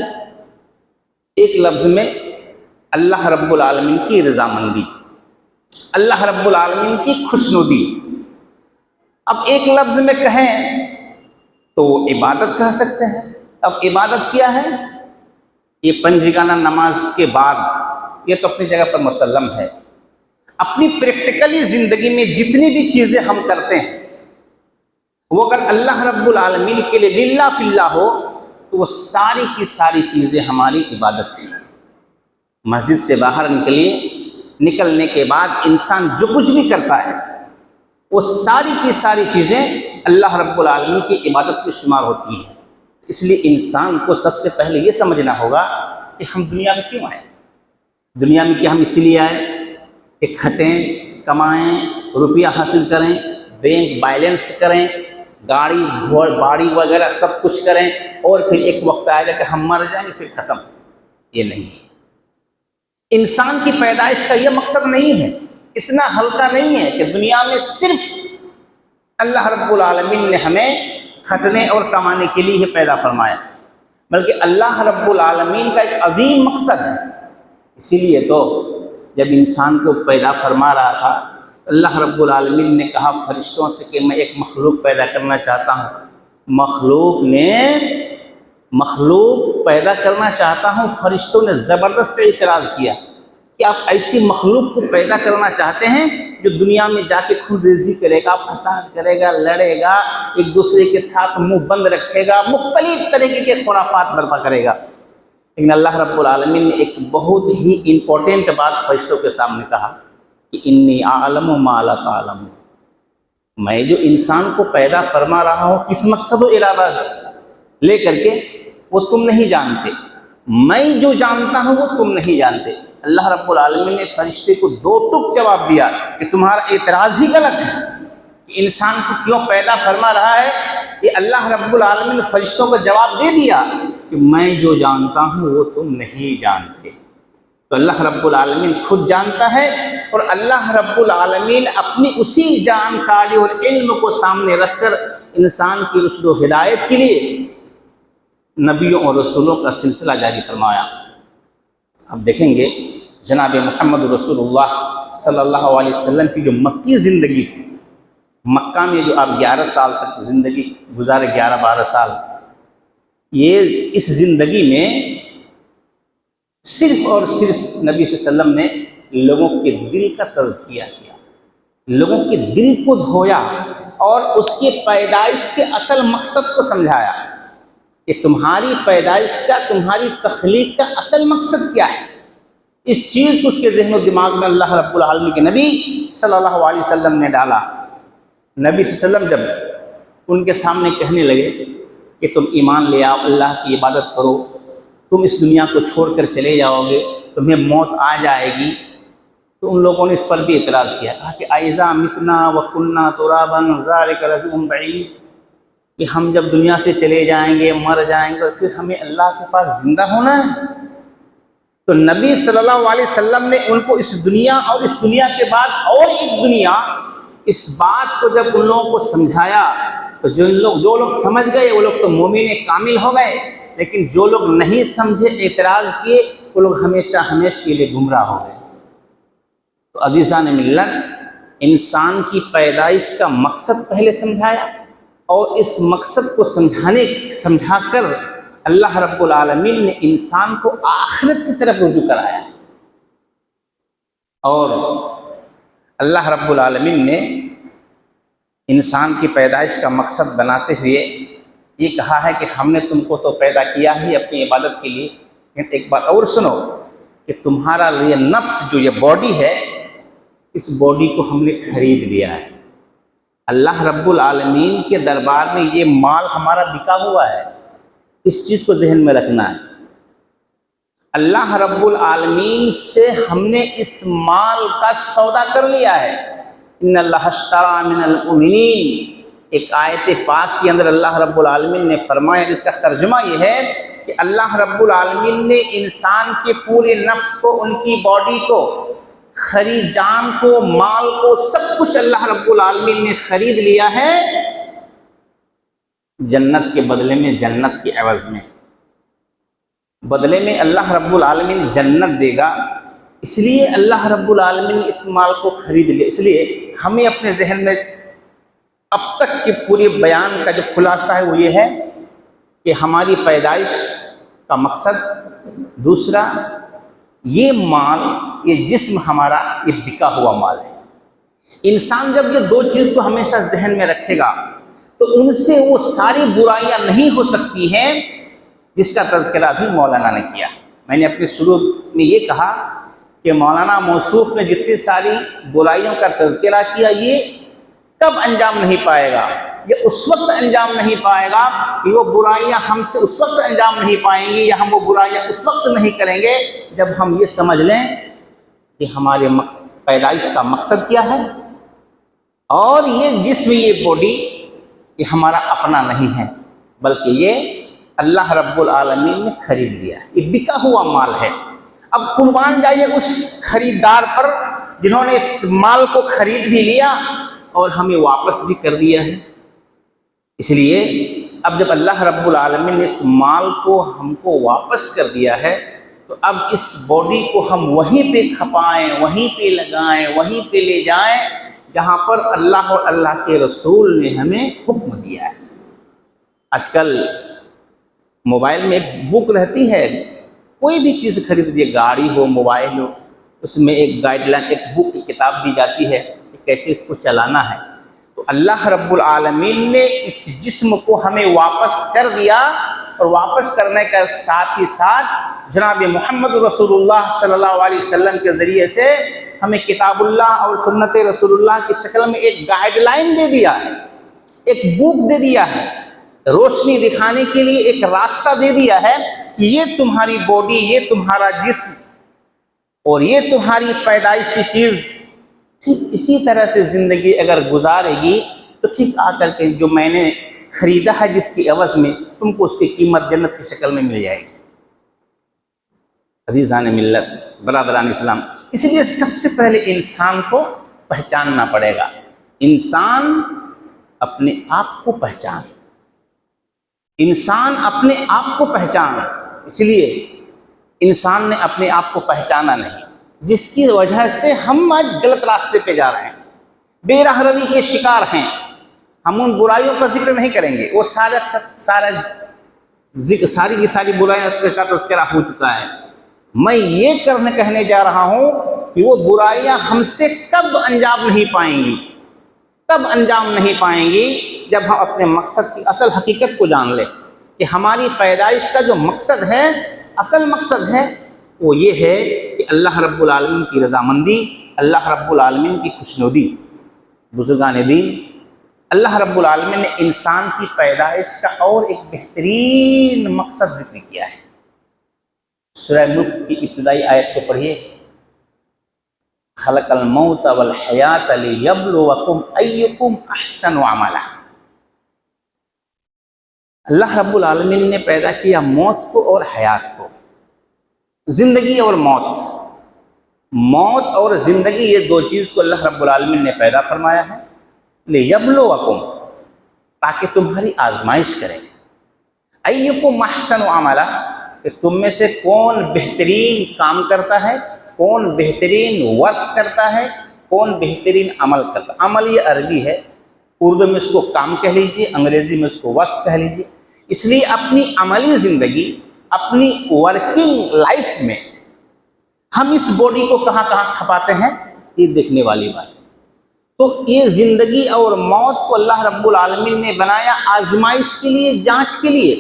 ایک لفظ میں اللہ رب العالمین کی رضامندی، اللہ رب العالمین کی خوشنودی۔ اب ایک لفظ میں کہیں تو عبادت کہہ سکتے ہیں۔ اب عبادت کیا ہے؟ یہ پنجگانہ نماز کے بعد یہ تو اپنی جگہ پر مسلم ہے۔ اپنی پریکٹیکلی زندگی میں جتنی بھی چیزیں ہم کرتے ہیں وہ اگر اللہ رب العالمین کے لیے للہ فی اللہ ہو تو وہ ساری کی ساری چیزیں ہماری عبادت ہیں۔ مسجد سے باہر نکلنے کے بعد انسان جو کچھ بھی کرتا ہے وہ ساری کی ساری چیزیں اللہ رب العالمین کی عبادت میں شمار ہوتی ہیں۔ اس لیے انسان کو سب سے پہلے یہ سمجھنا ہوگا کہ ہم دنیا میں کیوں آئے؟ دنیا میں کیا ہم اس لیے آئے کہ کھٹیں، کمائیں، روپیہ حاصل کریں، بینک بیلنس کریں، گاڑی باڑی وغیرہ سب کچھ کریں اور پھر ایک وقت آئے گا کہ ہم مر جائیں گے پھر ختم؟ یہ نہیں ہے۔ انسان کی پیدائش کا یہ مقصد نہیں ہے، اتنا ہلکا نہیں ہے کہ دنیا میں صرف اللہ رب العالمین نے ہمیں کھٹنے اور کمانے کے لیے ہی پیدا فرمایا، بلکہ اللہ رب العالمین کا ایک عظیم مقصد ہے۔ اسی لیے تو جب انسان کو پیدا فرما رہا تھا اللہ رب العالمین نے کہا فرشتوں سے کہ میں ایک مخلوق پیدا کرنا چاہتا ہوں۔ مخلوق پیدا کرنا چاہتا ہوں، فرشتوں نے زبردست اعتراض کیا کہ آپ ایسی مخلوق کو پیدا کرنا چاہتے ہیں جو دنیا میں جا کے خون ریزی کرے گا، فساد کرے گا، لڑے گا، ایک دوسرے کے ساتھ منہ بند رکھے گا، مختلف طریقے کے خرافات برپا کرے گا۔ لیکن اللہ رب العالمین نے ایک بہت ہی امپورٹنٹ بات فرشتوں کے سامنے کہا کہ انی اعلم ما لا تعلمون، میں جو انسان کو پیدا فرما رہا ہوں کس مقصد و ارادہ لے کر کے وہ تم نہیں جانتے، میں جو جانتا ہوں وہ تم نہیں جانتے۔ اللہ رب العالمین نے فرشتے کو دو ٹک جواب دیا کہ تمہارا اعتراض ہی غلط ہے کہ انسان کو کیوں پیدا فرما رہا ہے۔ یہ اللہ رب العالمین نے فرشتوں کو جواب دے دیا کہ میں جو جانتا ہوں وہ تم نہیں جانتے۔ تو اللہ رب العالمین خود جانتا ہے اور اللہ رب العالمین اپنی اسی جانکاری اور علم کو سامنے رکھ کر انسان کی رشد و ہدایت کے لیے نبیوں اور رسولوں کا سلسلہ جاری فرمایا۔ اب دیکھیں گے جناب محمد رسول اللہ صلی اللہ علیہ وسلم کی جو مکی زندگی تھی، مکہ میں جو آپ 11 سال تک زندگی گزارے، 11-12 سال، یہ اس زندگی میں صرف اور صرف نبی صلی اللہ علیہ وسلم نے لوگوں کے دل کا تزکیہ کیا، لوگوں کے دل کو دھویا اور اس کے پیدائش کے اصل مقصد کو سمجھایا کہ تمہاری پیدائش کا، تمہاری تخلیق کا اصل مقصد کیا ہے۔ اس چیز کو اس کے ذہن و دماغ میں اللہ رب العالمین کے نبی صلی اللہ علیہ وسلم نے ڈالا۔ نبی صلی اللہ علیہ وسلم جب ان کے سامنے کہنے لگے کہ تم ایمان لے آؤ، اللہ کی عبادت کرو، تم اس دنیا کو چھوڑ کر چلے جاؤ گے، تمہیں موت آ جائے گی، تو ان لوگوں نے اس پر بھی اعتراض کیا، کہا کہ اَإِذَا مِتْنَا وَكُنَّا تُرَابًا ذَلِكَ رَجْعٌ بَعِيدٌ، کہ ہم جب دنیا سے چلے جائیں گے، مر جائیں گے اور پھر ہمیں اللہ کے پاس زندہ ہونا ہے۔ تو نبی صلی اللہ علیہ وسلم نے ان کو اس دنیا اور اس دنیا کے بعد اور ایک دنیا، اس بات کو جب ان لوگوں کو سمجھایا تو جو لوگ سمجھ گئے وہ لوگ تو مومن کامل ہو گئے، لیکن جو لوگ نہیں سمجھے، اعتراض کیے، وہ لوگ ہمیشہ کے لیے گمراہ ہو گئے۔ تو عزیزان ملت، انسان کی پیدائش کا مقصد پہلے سمجھایا اور اس مقصد کو سمجھا کر اللہ رب العالمین نے انسان کو آخرت کی طرف رجوع کرایا، اور اللہ رب العالمین نے انسان کی پیدائش کا مقصد بناتے ہوئے یہ کہا ہے کہ ہم نے تم کو تو پیدا کیا ہی اپنی عبادت کے لیے، لیکن ایک بات اور سنو کہ تمہارا یہ نفس جو یہ باڈی ہے، اس باڈی کو ہم نے خرید لیا ہے۔ اللہ رب العالمین کے دربار میں یہ مال ہمارا بکا ہوا ہے، اس چیز کو ذہن میں رکھنا ہے۔ اللہ رب العالمین سے ہم نے اس مال کا سودا کر لیا ہے۔ ان اللہ اشتری من المؤمنین، ایک آیت پاک کے اندر اللہ رب العالمین نے فرمایا، جس کا ترجمہ یہ ہے کہ اللہ رب العالمین نے انسان کے پورے نفس کو، ان کی باڈی کو، خرید، جان کو، مال کو، سب کچھ اللہ رب العالمین نے خرید لیا ہے جنت کے بدلے میں، جنت کے عوض میں۔ بدلے میں اللہ رب العالمین جنت دے گا، اس لیے اللہ رب العالمین نے اس مال کو خرید لیا. اس لیے ہمیں اپنے ذہن میں اب تک کے پورے بیان کا جو خلاصہ ہے وہ یہ ہے کہ ہماری پیدائش کا مقصد، دوسرا یہ مال، یہ جسم ہمارا یہ بکا ہوا مال ہے. انسان جب یہ دو چیز کو ہمیشہ ذہن میں رکھے گا تو ان سے وہ ساری برائیاں نہیں ہو سکتی ہیں جس کا تذکرہ بھی مولانا نے کیا. میں نے اپنے شروع میں یہ کہا کہ مولانا موصوف نے جتنی ساری برائیوں کا تذکرہ کیا یہ کب انجام نہیں پائے گا؟ یہ اس وقت انجام نہیں پائے گا کہ وہ برائیاں ہم سے اس وقت انجام نہیں پائیں گی، یا ہم وہ برائیاں اس وقت نہیں کریں گے جب ہم یہ سمجھ لیں کہ ہمارے پیدائش کا مقصد کیا ہے، اور یہ جسم، یہ باڈی یہ ہمارا اپنا نہیں ہے بلکہ یہ اللہ رب العالمین نے خرید لیا ہے، یہ بکا ہوا مال ہے. اب قربان جائیے اس خریدار پر جنہوں نے اس مال کو خرید بھی لیا اور ہمیں واپس بھی کر دیا ہے. اس لیے اب جب اللہ رب العالمین نے اس مال کو ہم کو واپس کر دیا ہے تو اب اس باڈی کو ہم وہیں پہ کھپائیں، وہیں پہ لگائیں، وہیں پہ لے جائیں جہاں پر اللہ اور اللہ کے رسول نے ہمیں حکم دیا ہے. آج کل موبائل میں ایک بک رہتی ہے، کوئی بھی چیز خرید لیجیے، گاڑی ہو، موبائل ہو، اس میں ایک گائیڈ لائن، ایک بک کی کتاب دی جاتی ہے کہ کیسے اس کو چلانا ہے. تو اللہ رب العالمین نے اس جسم کو ہمیں واپس کر دیا، اور واپس کرنے کا ساتھ ہی ساتھ جناب محمد رسول اللہ صلی اللہ علیہ وسلم کے ذریعے سے ہمیں کتاب اللہ اور سنت رسول اللہ کی شکل میں ایک گائیڈ لائن دے دیا ہے، ایک بک دے دیا ہے، روشنی دکھانے کے لیے ایک راستہ دے دیا ہے کہ یہ تمہاری باڈی، یہ تمہارا جسم اور یہ تمہاری پیدائشی چیز ٹھیک اسی طرح سے زندگی اگر گزارے گی تو ٹھیک آ کر کے جو میں نے خریدا ہے جس کی عوض میں تم کو اس کی قیمت جنت کی شکل میں مل جائے گی. عزیزان ملت، برادران اسلام، اس لیے سب سے پہلے انسان کو پہچاننا پڑے گا. انسان اپنے آپ کو پہچان، انسان اپنے آپ کو پہچان. اس لیے انسان نے اپنے آپ کو پہچانا نہیں، جس کی وجہ سے ہم آج غلط راستے پہ جا رہے ہیں، بے راہ روی کے شکار ہیں. ہم ان برائیوں کا ذکر نہیں کریں گے، وہ ساری کی ساری برائیاں کا تذکرہ ہو چکا ہے. میں یہ کہنے جا رہا ہوں کہ وہ برائیاں ہم سے کب انجام نہیں پائیں گی، تب انجام نہیں پائیں گی جب ہم اپنے مقصد کی اصل حقیقت کو جان لیں کہ ہماری پیدائش کا جو مقصد ہے، اصل مقصد ہے، وہ یہ ہے کہ اللہ رب العالمین کی رضامندی، اللہ رب العالمین کی خوشنودی. بزرگان دین، اللہ رب العالمین نے انسان کی پیدائش کا اور ایک بہترین مقصد ذکر کیا ہے. سورہ ملک کی ابتدائی آیت کو پڑھیے، خلق الموت والحیات لیبلوکم ایکم احسن عملا. اللہ رب العالمین نے پیدا کیا موت کو اور حیات کو، زندگی اور موت. موت اور زندگی یہ دو چیز کو اللہ رب العالمین نے پیدا فرمایا ہے لیبلوکم، تاکہ تمہاری آزمائش کرے. ایکم احسن عملا، کہ تم میں سے کون بہترین کام کرتا ہے، کون بہترین ورک کرتا ہے، کون بہترین عمل کرتا ہے. عمل یہ عربی ہے، اردو میں اس کو کام کہہ لیجیے، انگریزی میں اس کو ورک کہہ لیجیے. اس لیے اپنی عملی زندگی، اپنی ورکنگ لائف میں ہم اس باڈی کو کہاں کہاں کھپاتے ہیں، یہ دیکھنے والی بات ہے. تو یہ زندگی اور موت کو اللہ رب العالمین نے بنایا آزمائش کے لیے، جانچ کے لیے.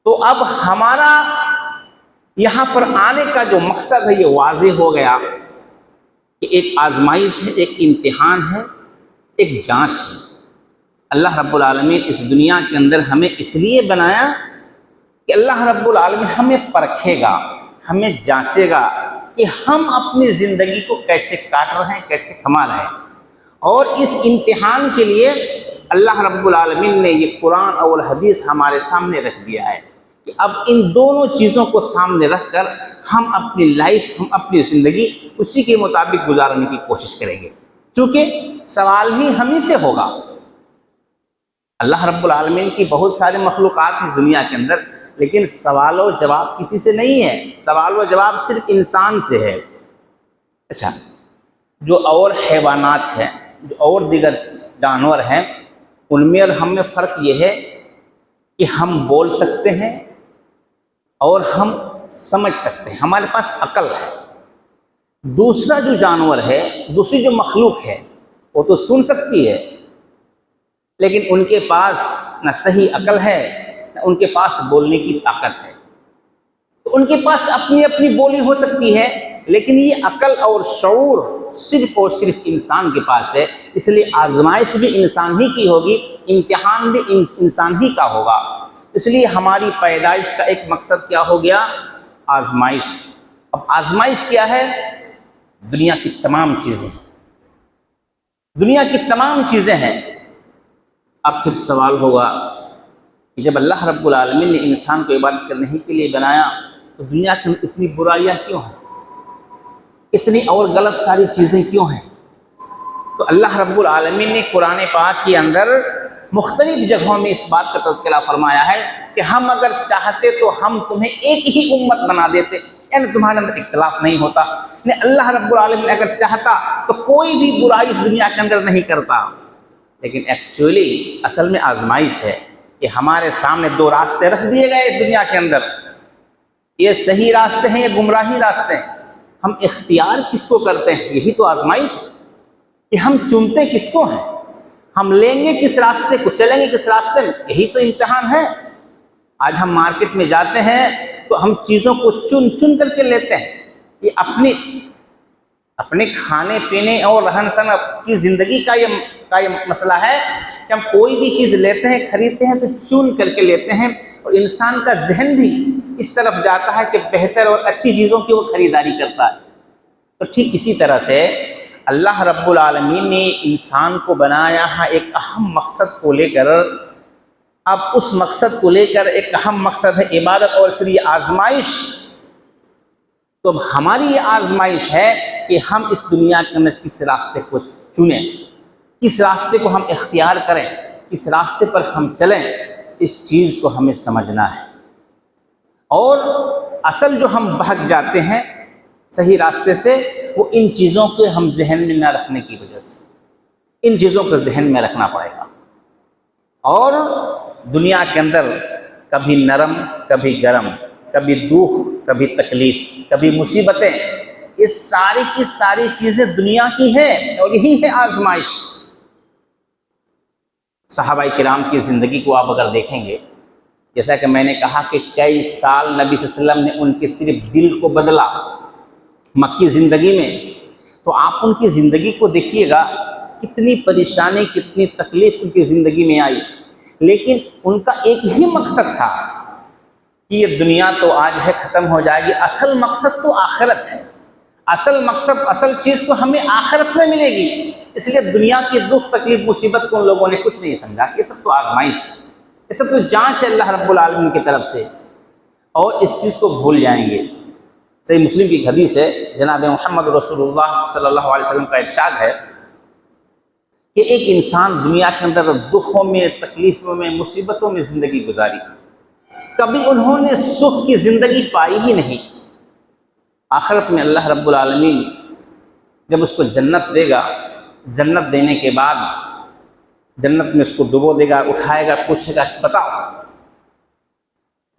تو اب ہمارا یہاں پر آنے کا جو مقصد ہے یہ واضح ہو گیا کہ ایک آزمائش ہے، ایک امتحان ہے، ایک جانچ ہے. اللہ رب العالمین اس دنیا کے اندر ہمیں اس لیے بنایا کہ اللہ رب العالمین ہمیں پرکھے گا، ہمیں جانچے گا کہ ہم اپنی زندگی کو کیسے کاٹ رہے ہیں، کیسے کما رہے ہیں. اور اس امتحان کے لیے اللہ رب العالمین نے یہ قرآن اور حدیث ہمارے سامنے رکھ دیا ہے کہ اب ان دونوں چیزوں کو سامنے رکھ کر ہم اپنی لائف، ہم اپنی زندگی اسی کے مطابق گزارنے کی کوشش کریں گے، کیونکہ سوال ہی ہم ہی سے ہوگا. اللہ رب العالمین کی بہت سارے مخلوقات اس دنیا کے اندر، لیکن سوال و جواب کسی سے نہیں ہے، سوال و جواب صرف انسان سے ہے۔ اچھا، جو اور حیوانات ہیں، جو اور دیگر جانور ہیں، ان میں اور ہم میں فرق یہ ہے کہ ہم بول سکتے ہیں اور ہم سمجھ سکتے ہیں، ہمارے پاس عقل ہے۔ دوسرا جو جانور ہے، دوسری جو مخلوق ہے، وہ تو سن سکتی ہے، لیکن ان کے پاس نہ صحیح عقل ہے، نہ ان کے پاس بولنے کی طاقت ہے۔ تو ان کے پاس اپنی اپنی بولی ہو سکتی ہے، لیکن یہ عقل اور شعور صرف اور صرف انسان کے پاس ہے۔ اس لیے آزمائش بھی انسان ہی کی ہوگی، امتحان بھی انسان ہی کا ہوگا۔ اس لیے ہماری پیدائش کا ایک مقصد کیا ہو گیا؟ آزمائش۔ اب آزمائش کیا ہے؟ دنیا کی تمام چیزیں، دنیا کی تمام چیزیں ہیں۔ اب پھر سوال ہوگا کہ جب اللہ رب العالمین نے انسان کو عبادت کرنے کے لیے بنایا تو دنیا کی اتنی برائیاں کیوں ہیں؟ اتنی اور غلط ساری چیزیں کیوں ہیں؟ تو اللہ رب العالمین نے قرآن پاک کے اندر مختلف جگہوں میں اس بات کا تذکرہ فرمایا ہے کہ ہم اگر چاہتے تو ہم تمہیں ایک ہی امت بنا دیتے، یعنی تمہارے اندر اختلاف نہیں ہوتا۔ یعنی اللہ رب العالمین اگر چاہتا تو کوئی بھی برائی اس دنیا کے اندر نہیں کرتا، لیکن ایکچولی اصل میں آزمائش ہے کہ ہمارے سامنے دو راستے رکھ دیے گئے اس دنیا کے اندر، یہ صحیح راستے ہیں، یہ گمراہی راستے ہیں۔ ہم اختیار کس کو کرتے ہیں؟ یہی تو آزمائش ہے کہ ہم چنتے کس کو ہیں، ہم لیں گے کس راستے کو، چلیں گے کس راستے میں، یہی تو امتحان ہے۔ آج ہم مارکیٹ میں جاتے ہیں تو ہم چیزوں کو چن چن کر کے لیتے ہیں۔ یہ اپنے کھانے پینے اور رہن سہن کی زندگی کا یہ مسئلہ ہے کہ ہم کوئی بھی چیز لیتے ہیں، خریدتے ہیں تو چن کر کے لیتے ہیں، اور انسان کا ذہن بھی اس طرف جاتا ہے کہ بہتر اور اچھی چیزوں کی وہ خریداری کرتا ہے۔ تو ٹھیک اسی طرح سے اللہ رب العالمین نے انسان کو بنایا ہے ایک اہم مقصد کو لے کر۔ اب اس مقصد کو لے کر ایک اہم مقصد ہے عبادت، اور پھر یہ آزمائش۔ تو اب ہماری یہ آزمائش ہے کہ ہم اس دنیا کے اندر کس راستے کو چنیں، کس راستے کو ہم اختیار کریں، کس راستے پر ہم چلیں، اس چیز کو ہمیں سمجھنا ہے۔ اور اصل جو ہم بھٹک جاتے ہیں صحیح راستے سے، وہ ان چیزوں کے ہم ذہن میں نہ رکھنے کی وجہ سے، ان چیزوں کو ذہن میں رکھنا پڑے گا۔ اور دنیا کے اندر کبھی نرم، کبھی گرم، کبھی دکھ، کبھی تکلیف، کبھی مصیبتیں، یہ ساری کی ساری چیزیں دنیا کی ہیں، اور یہی ہے آزمائش۔ صحابہ کرام کی زندگی کو آپ اگر دیکھیں گے، جیسا کہ میں نے کہا کہ کئی سال نبی صلی اللہ علیہ وسلم نے ان کے صرف دل کو بدلا مکی زندگی میں، تو آپ ان کی زندگی کو دیکھیے گا، کتنی پریشانی، کتنی تکلیف ان کی زندگی میں آئی، لیکن ان کا ایک ہی مقصد تھا کہ یہ دنیا تو آج ہے، ختم ہو جائے گی، اصل مقصد تو آخرت ہے، اصل مقصد، اصل چیز تو ہمیں آخرت میں ملے گی۔ اس لیے دنیا کی دکھ، تکلیف، مصیبت کو ان لوگوں نے کچھ نہیں سمجھا کہ یہ سب تو آزمائش ہے، یہ سب تو جانچ ہے اللہ رب العالمین کی طرف سے، اور اس چیز کو بھول جائیں گے۔ صحیح مسلم کی حدیث ہے، جناب محمد رسول اللہ صلی اللہ علیہ وسلم کا ارشاد ہے کہ ایک انسان دنیا کے اندر دکھوں میں، تکلیفوں میں، مصیبتوں میں زندگی گزاری، کبھی انہوں نے سکھ کی زندگی پائی ہی نہیں۔ آخرت میں اللہ رب العالمین جب اس کو جنت دے گا، جنت دینے کے بعد جنت میں اس کو ڈبو دے گا، اٹھائے گا، پوچھے گا بتاؤ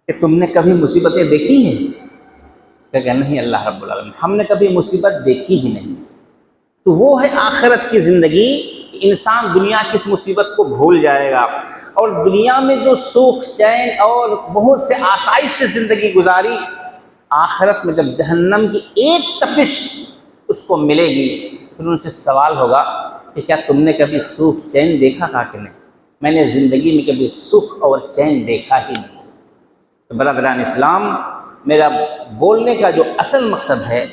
کہ تم نے کبھی مصیبتیں دیکھی ہیں؟ کہ نہیں اللہ رب العالمین، ہم نے کبھی مصیبت دیکھی ہی نہیں۔ تو وہ ہے آخرت کی زندگی، انسان دنیا کی اس مصیبت کو بھول جائے گا، اور دنیا میں جو سکھ، چین اور بہت سے آسائش سے زندگی گزاری، آخرت میں جب جہنم کی ایک تپش اس کو ملے گی، پھر ان سے سوال ہوگا کہ کیا تم نے کبھی سکھ، چین دیکھا؟ کہا کہ نہیں، میں نے زندگی میں کبھی سکھ اور چین دیکھا ہی نہیں۔ تو برادران اسلام، میرا بولنے کا جو اصل مقصد ہے،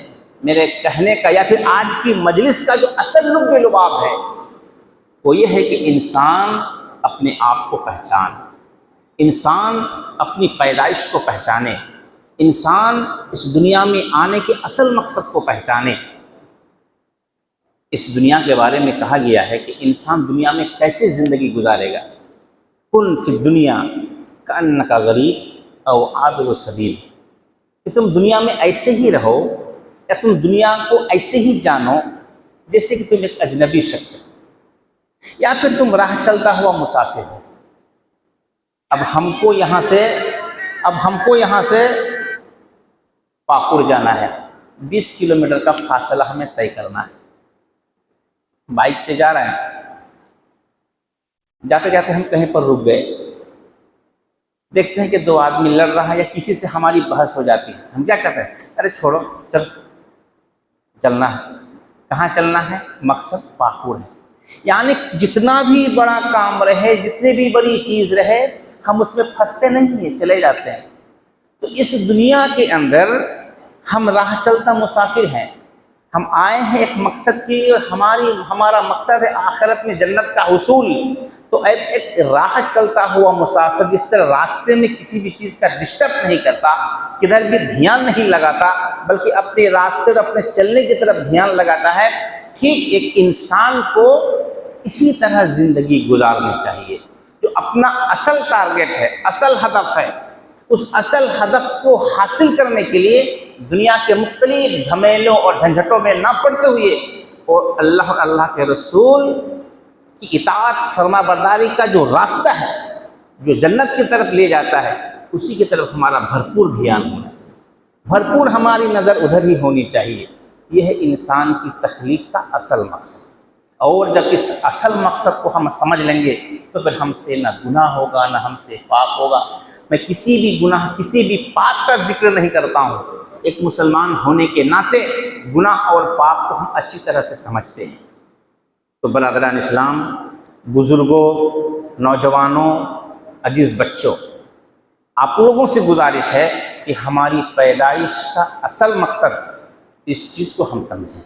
میرے کہنے کا یا پھر آج کی مجلس کا جو اصل لب لباب ہے، وہ یہ ہے کہ انسان اپنے آپ کو پہچانے، انسان اپنی پیدائش کو پہچانے، انسان اس دنیا میں آنے کے اصل مقصد کو پہچانے۔ اس دنیا کے بارے میں کہا گیا ہے کہ انسان دنیا میں کیسے زندگی گزارے گا۔ کن فی الدنیا کأنک غریب او عابر السبیل، کہ تم دنیا میں ایسے ہی رہو یا تم دنیا کو ایسے ہی جانو جیسے کہ تم ایک اجنبی شخص ہو، یا پھر تم راہ چلتا ہوا مسافر ہو۔ اب ہم کو یہاں سے پاکڑ جانا ہے، 20 کلومیٹر کا فاصلہ ہمیں طے کرنا ہے، بائک سے جا رہے ہیں، جاتے جاتے ہم کہیں پر رک گئے، دیکھتے ہیں کہ 2 آدمی لڑ رہا ہے یا کسی سے ہماری بحث ہو جاتی ہے، ہم کیا کہتے ہیں؟ ارے چھوڑو، چلنا ہے۔ کہاں چلنا ہے؟ مقصد پاکڑ ہے۔ یعنی جتنا بھی بڑا کام رہے، جتنی بھی بڑی چیز رہے، ہم اس میں پھنستے نہیں ہیں، چلے جاتے ہیں۔ تو اس دنیا کے اندر ہم راہ چلتا مسافر ہیں، ہم آئے ہیں ایک مقصد کے لیے، ہمارا مقصد ہے آخرت میں جنت کا حصول۔ تو ایک راہ چلتا ہوا مسافر جس طرح راستے میں کسی بھی چیز کا ڈسٹرب نہیں کرتا، کدھر بھی دھیان نہیں لگاتا، بلکہ اپنے راستے اور اپنے چلنے کی طرف دھیان لگاتا ہے، ٹھیک ایک انسان کو اسی طرح زندگی گزارنی چاہیے۔ جو اپنا اصل ٹارگٹ ہے، اصل ہدف ہے، اس اصل ہدف کو حاصل کرنے کے لیے دنیا کے مختلف جھمیلوں اور جھنجھٹوں میں نہ پڑتے ہوئے، اور اللہ اور اللہ کے رسول کی اطاعت فرما برداری کا جو راستہ ہے، جو جنت کی طرف لے جاتا ہے، اسی کی طرف ہمارا بھرپور دھیان ہونا چاہیے، بھرپور ہماری نظر ادھر ہی ہونی چاہیے۔ یہ ہے انسان کی تخلیق کا اصل مقصد، اور جب اس اصل مقصد کو ہم سمجھ لیں گے تو پھر ہم سے نہ گناہ ہوگا، نہ ہم سے پاپ ہوگا۔ میں کسی بھی گناہ، کسی بھی پاپ کا ذکر نہیں کرتا ہوں، ایک مسلمان ہونے کے ناطے گناہ اور پاپ کو ہم اچھی طرح سے سمجھتے ہیں۔ تو برادران اسلام، بزرگوں، نوجوانوں، عزیز بچوں، آپ لوگوں سے گزارش ہے کہ ہماری پیدائش کا اصل مقصد، اس چیز کو ہم سمجھیں۔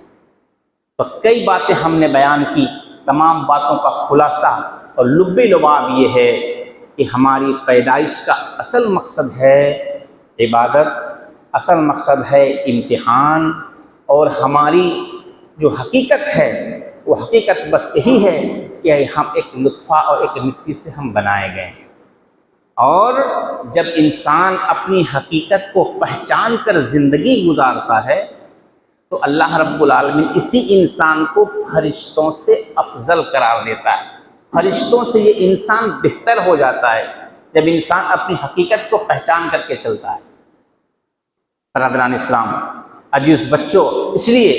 تو کئی باتیں ہم نے بیان کی، تمام باتوں کا خلاصہ اور لب لباب یہ ہے کہ ہماری پیدائش کا اصل مقصد ہے عبادت، اصل مقصد ہے امتحان، اور ہماری جو حقیقت ہے وہ حقیقت بس یہی ہے کہ ہم ایک نطفہ اور ایک مٹی سے ہم بنائے گئے ہیں، اور جب انسان اپنی حقیقت کو پہچان کر زندگی گزارتا ہے تو اللہ رب العالمین اسی انسان کو فرشتوں سے افضل قرار دیتا ہے، فرشتوں سے یہ انسان بہتر ہو جاتا ہے جب انسان اپنی حقیقت کو پہچان کر کے چلتا ہے۔ برادران اسلام، عزیز بچوں، اس لیے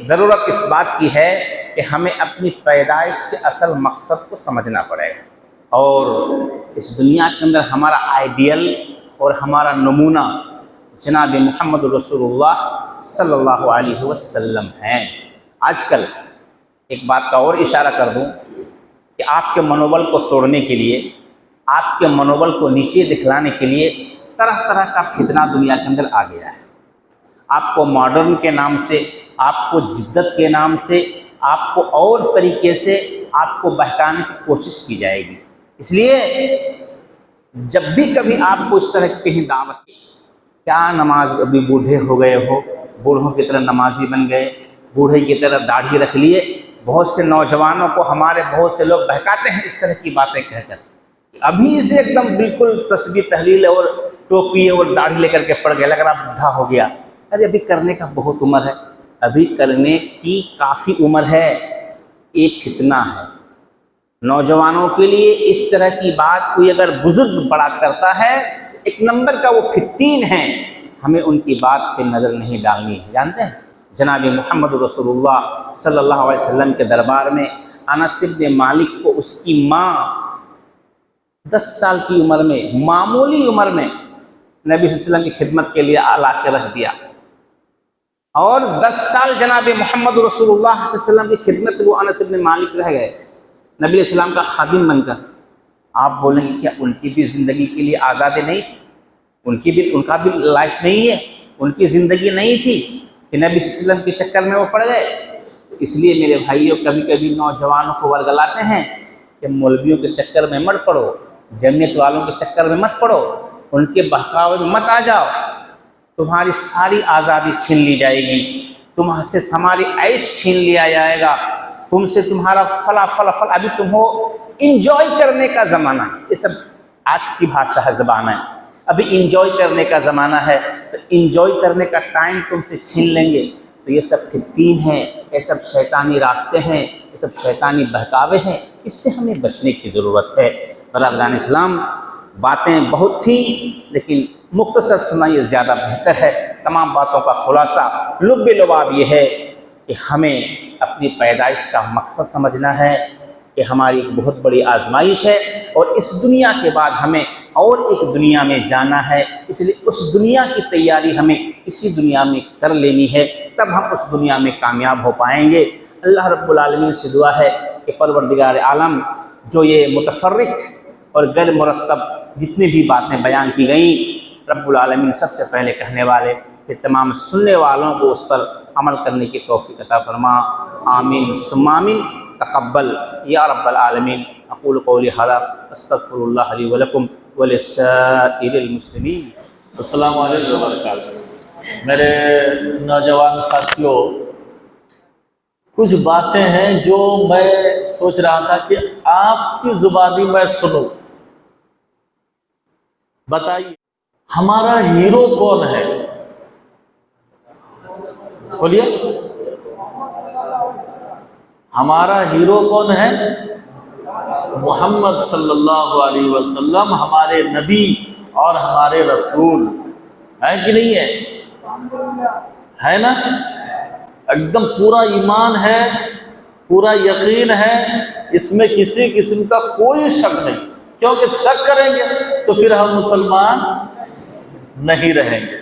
ضرورت اس بات کی ہے کہ ہمیں اپنی پیدائش کے اصل مقصد کو سمجھنا پڑے گا، اور اس دنیا کے اندر ہمارا آئیڈیل اور ہمارا نمونہ جناب محمد رسول اللہ صلی اللہ علیہ وسلم ہیں۔ آج کل ایک بات کا اور اشارہ کر دوں کہ آپ کے منوبل کو توڑنے کے لیے، آپ کے منوبل کو نیچے دکھلانے کے لیے طرح طرح کا فتنہ دنیا کے اندر آ گیا ہے۔ آپ کو ماڈرن کے نام سے، آپ کو جدت کے نام سے، آپ کو اور طریقے سے آپ کو بہکانے کی کوشش کی جائے گی۔ اس لیے جب بھی کبھی آپ کو اس طرح کی کہیں دعوت کی، کیا نماز ابھی بوڑھے ہو گئے ہو، بوڑھوں کی طرح نمازی بن گئے، بوڑھے کی طرح داڑھی رکھ لیے، بہت سے نوجوانوں کو ہمارے بہت سے لوگ بہکاتے ہیں اس طرح کی باتیں کہہ کر، ابھی سے ایک دم بالکل تسبیح تحلیل اور ٹوپی اور داڑھی لے کر کے پڑ گیا، لگ رہا بوڑھا ہو گیا۔ ارے ابھی کرنے کا بہت عمر ہے، ابھی کرنے کی کافی عمر ہے، ایک فتنہ ہے۔ نوجوانوں کے لیے اس طرح کی بات کوئی اگر بزرگ بڑا کرتا ہے، ایک نمبر کا وہ فتین ہے، ہمیں ان کی بات پہ نظر نہیں ڈالنی ہے۔ جانتے ہیں جناب محمد رسول اللہ صلی اللہ علیہ وسلم کے دربار میں انس بن مالک کو اس کی ماں 10 سال کی عمر میں، معمولی عمر میں، نبی صلی اللہ علیہ وسلم کی خدمت کے لیے لا کے رکھ دیا، اور 10 سال جناب محمد رسول اللہ صلی اللہ علیہ وسلم کی خدمت وہ انس بن مالک رہ گئے، نبی علیہ السلام کا خادم بن کر۔ آپ بولیں گے کیا ان کی بھی زندگی کے لیے آزادی نہیں تھی؟ ان کا بھی لائف نہیں ہے، ان کی زندگی نہیں تھی کہ نبی صلی اللہ علیہ وسلم کے چکر میں وہ پڑ گئے؟ اس لیے میرے بھائیوں، کبھی کبھی نوجوانوں کو ورگلاتے ہیں کہ مولویوں کے چکر میں مت پڑو، جمعیت والوں کے چکر میں مت پڑو، ان کے بہکاوے میں مت آ جاؤ، تمہاری ساری آزادی چھین لی جائے گی، تم سے ہماری عیش چھین لیا جائے گا، تم سے تمہارا فلا ابھی تم ہو انجوائے کرنے کا زمانہ ہے۔ یہ سب آج کی بھاشا ہے، زبان ہے۔ ابھی انجوائے کرنے کا زمانہ ہے، تو انجوائے کرنے کا ٹائم تم سے چھین لیں گے، تو یہ سب فتین ہیں، یہ سب شیطانی راستے ہیں، یہ سب شیطانی بہکاوے ہیں، اس سے ہمیں بچنے کی ضرورت ہے۔ برادران اسلام، باتیں بہت تھیں لیکن مختصر سنا یہ زیادہ بہتر ہے۔ تمام باتوں کا خلاصہ لب لباب یہ ہے کہ ہمیں اپنی پیدائش کا مقصد سمجھنا ہے کہ ہماری ایک بہت بڑی آزمائش ہے، اور اس دنیا کے بعد ہمیں اور ایک دنیا میں جانا ہے، اس لیے اس دنیا کی تیاری ہمیں اسی دنیا میں کر لینی ہے، تب ہم اس دنیا میں کامیاب ہو پائیں گے۔ اللہ رب العالمین سے دعا ہے کہ پروردگار عالم جو یہ متفرق اور غیر مرتب جتنی بھی باتیں بیان کی گئیں، رب العالمین سب سے پہلے کہنے والے کہ تمام سننے والوں کو اس پر عمل کرنے کی توفیق عطا فرما، آمین ثم آمین۔ تقبل یا رب العالمین۔ اقول قولی ھذا استغفر اللہ لی ولکم ولسائر المسلمین۔
السلام علیکم وبرکاتہ۔ میرے نوجوان ساتھیوں، کچھ باتیں ہیں جو میں سوچ رہا تھا کہ آپ کی زبانی میں سنوں۔ بتائیے ہمارا ہیرو کون ہے؟ بولیے، ہمارا ہیرو کون ہے؟ محمد صلی اللہ علیہ وسلم، ہمارے نبی اور ہمارے رسول ہے کہ نہیں ہے نا؟ ایک دم پورا ایمان ہے، پورا یقین ہے، اس میں کسی قسم کا کوئی شک نہیں، کیونکہ شک کریں گے تو پھر ہم مسلمان نہیں رہیں گے۔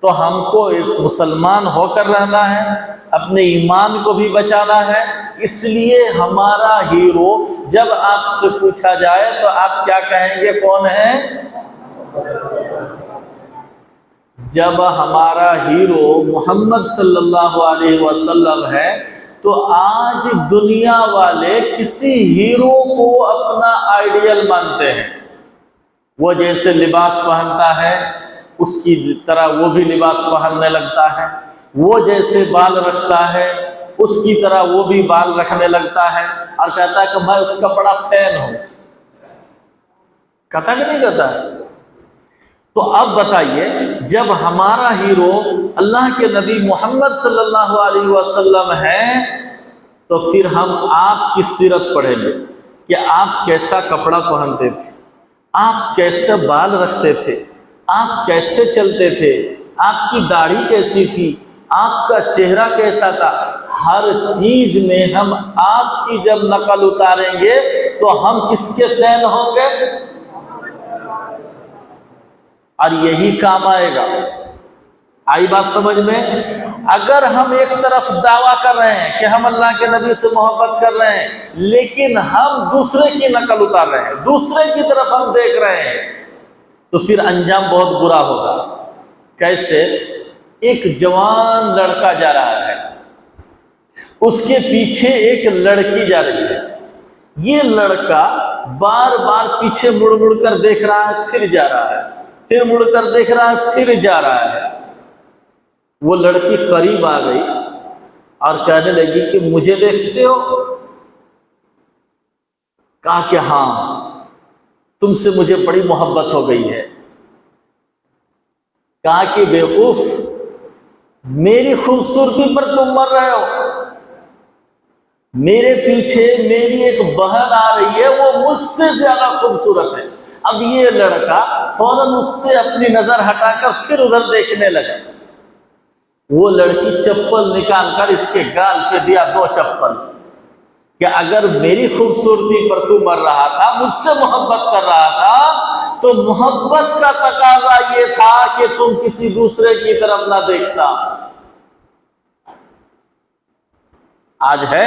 تو ہم کو اس مسلمان ہو کر رہنا ہے، اپنے ایمان کو بھی بچانا ہے۔ اس لیے ہمارا ہیرو جب آپ سے پوچھا جائے تو آپ کیا کہیں گے؟ کون ہے؟ جب ہمارا ہیرو محمد صلی اللہ علیہ وسلم ہے تو آج دنیا والے کسی ہیرو کو اپنا آئیڈیل مانتے ہیں۔ وہ جیسے لباس پہنتا ہے اس کی طرح وہ بھی لباس پہننے لگتا ہے، وہ جیسے بال رکھتا ہے اس کی طرح وہ بھی بال رکھنے لگتا ہے، اور کہتا ہے کہ میں اس کا بڑا فین ہوں۔ کہتا کہ نہیں کہتا ہے؟ تو اب بتائیے، جب ہمارا ہیرو اللہ کے نبی محمد صلی اللہ علیہ وسلم ہے تو پھر ہم آپ کی سیرت پڑھیں گے کہ آپ کیسا کپڑا پہنتے تھے، آپ کیسے بال رکھتے تھے، آپ کیسے چلتے تھے، آپ کی داڑھی کیسی تھی، آپ کا چہرہ کیسا تھا۔ ہر چیز میں ہم آپ کی جب نقل اتاریں گے تو ہم کس کے فین ہوں گے؟ اور یہی کام آئے گا۔ آئی بات سمجھ میں؟ اگر ہم ایک طرف دعویٰ کر رہے ہیں کہ ہم اللہ کے نبی سے محبت کر رہے ہیں، لیکن ہم دوسرے کی نقل اتار رہے ہیں، دوسرے کی طرف ہم دیکھ رہے ہیں، تو پھر انجام بہت برا ہوگا۔ کیسے؟ ایک جوان لڑکا جا رہا ہے، اس کے پیچھے ایک لڑکی جا رہی ہے، یہ لڑکا بار بار پیچھے مڑ مڑ کر دیکھ رہا ہے، پھر جا رہا ہے، پھر مڑ کر دیکھ رہا ہے، پھر جا رہا ہے۔ وہ لڑکی قریب آ گئی اور کہنے لگی کہ مجھے دیکھتے ہو؟ کہا کہ ہاں، تم سے مجھے بڑی محبت ہو گئی ہے۔ کہا کہ بیوقوف، میری خوبصورتی پر تم مر رہے ہو، میرے پیچھے میری ایک بہن آ رہی ہے، وہ مجھ سے زیادہ خوبصورت ہے۔ اب یہ لڑکا فوراً اس سے اپنی نظر ہٹا کر پھر ادھر دیکھنے لگا۔ وہ لڑکی چپل نکال کر اس کے گال پہ دیا، 2 چپل، کہ اگر میری خوبصورتی پر تو مر رہا تھا، مجھ سے محبت کر رہا تھا، تو محبت کا تقاضا یہ تھا کہ تم کسی دوسرے کی طرف نہ دیکھتا۔ آج ہے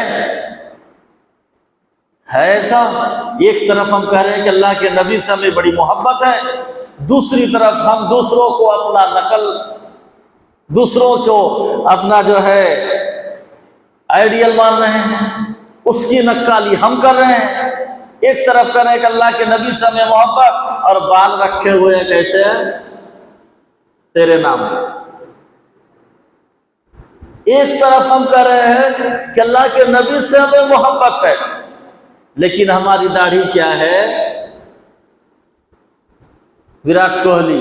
ایسا؟ ایک طرف ہم کہہ رہے ہیں کہ اللہ کے نبی سے ہمیں بڑی محبت ہے، دوسری طرف ہم دوسروں کو اپنا نقل، دوسروں کو اپنا جو ہے آئیڈیل مان رہے ہیں، اس کی نقالی ہم کر رہے ہیں۔ ایک طرف کہہ رہے ہیں کہ اللہ کے نبی سے ہمیں محبت، اور بال رکھے ہوئے ہیں کیسے ہیں؟ تیرے نام۔ ایک طرف ہم کہہ رہے ہیں کہ اللہ کے نبی سے ہمیں محبت ہے، لیکن ہماری داڑھی کیا ہے؟ وراٹ کوہلی،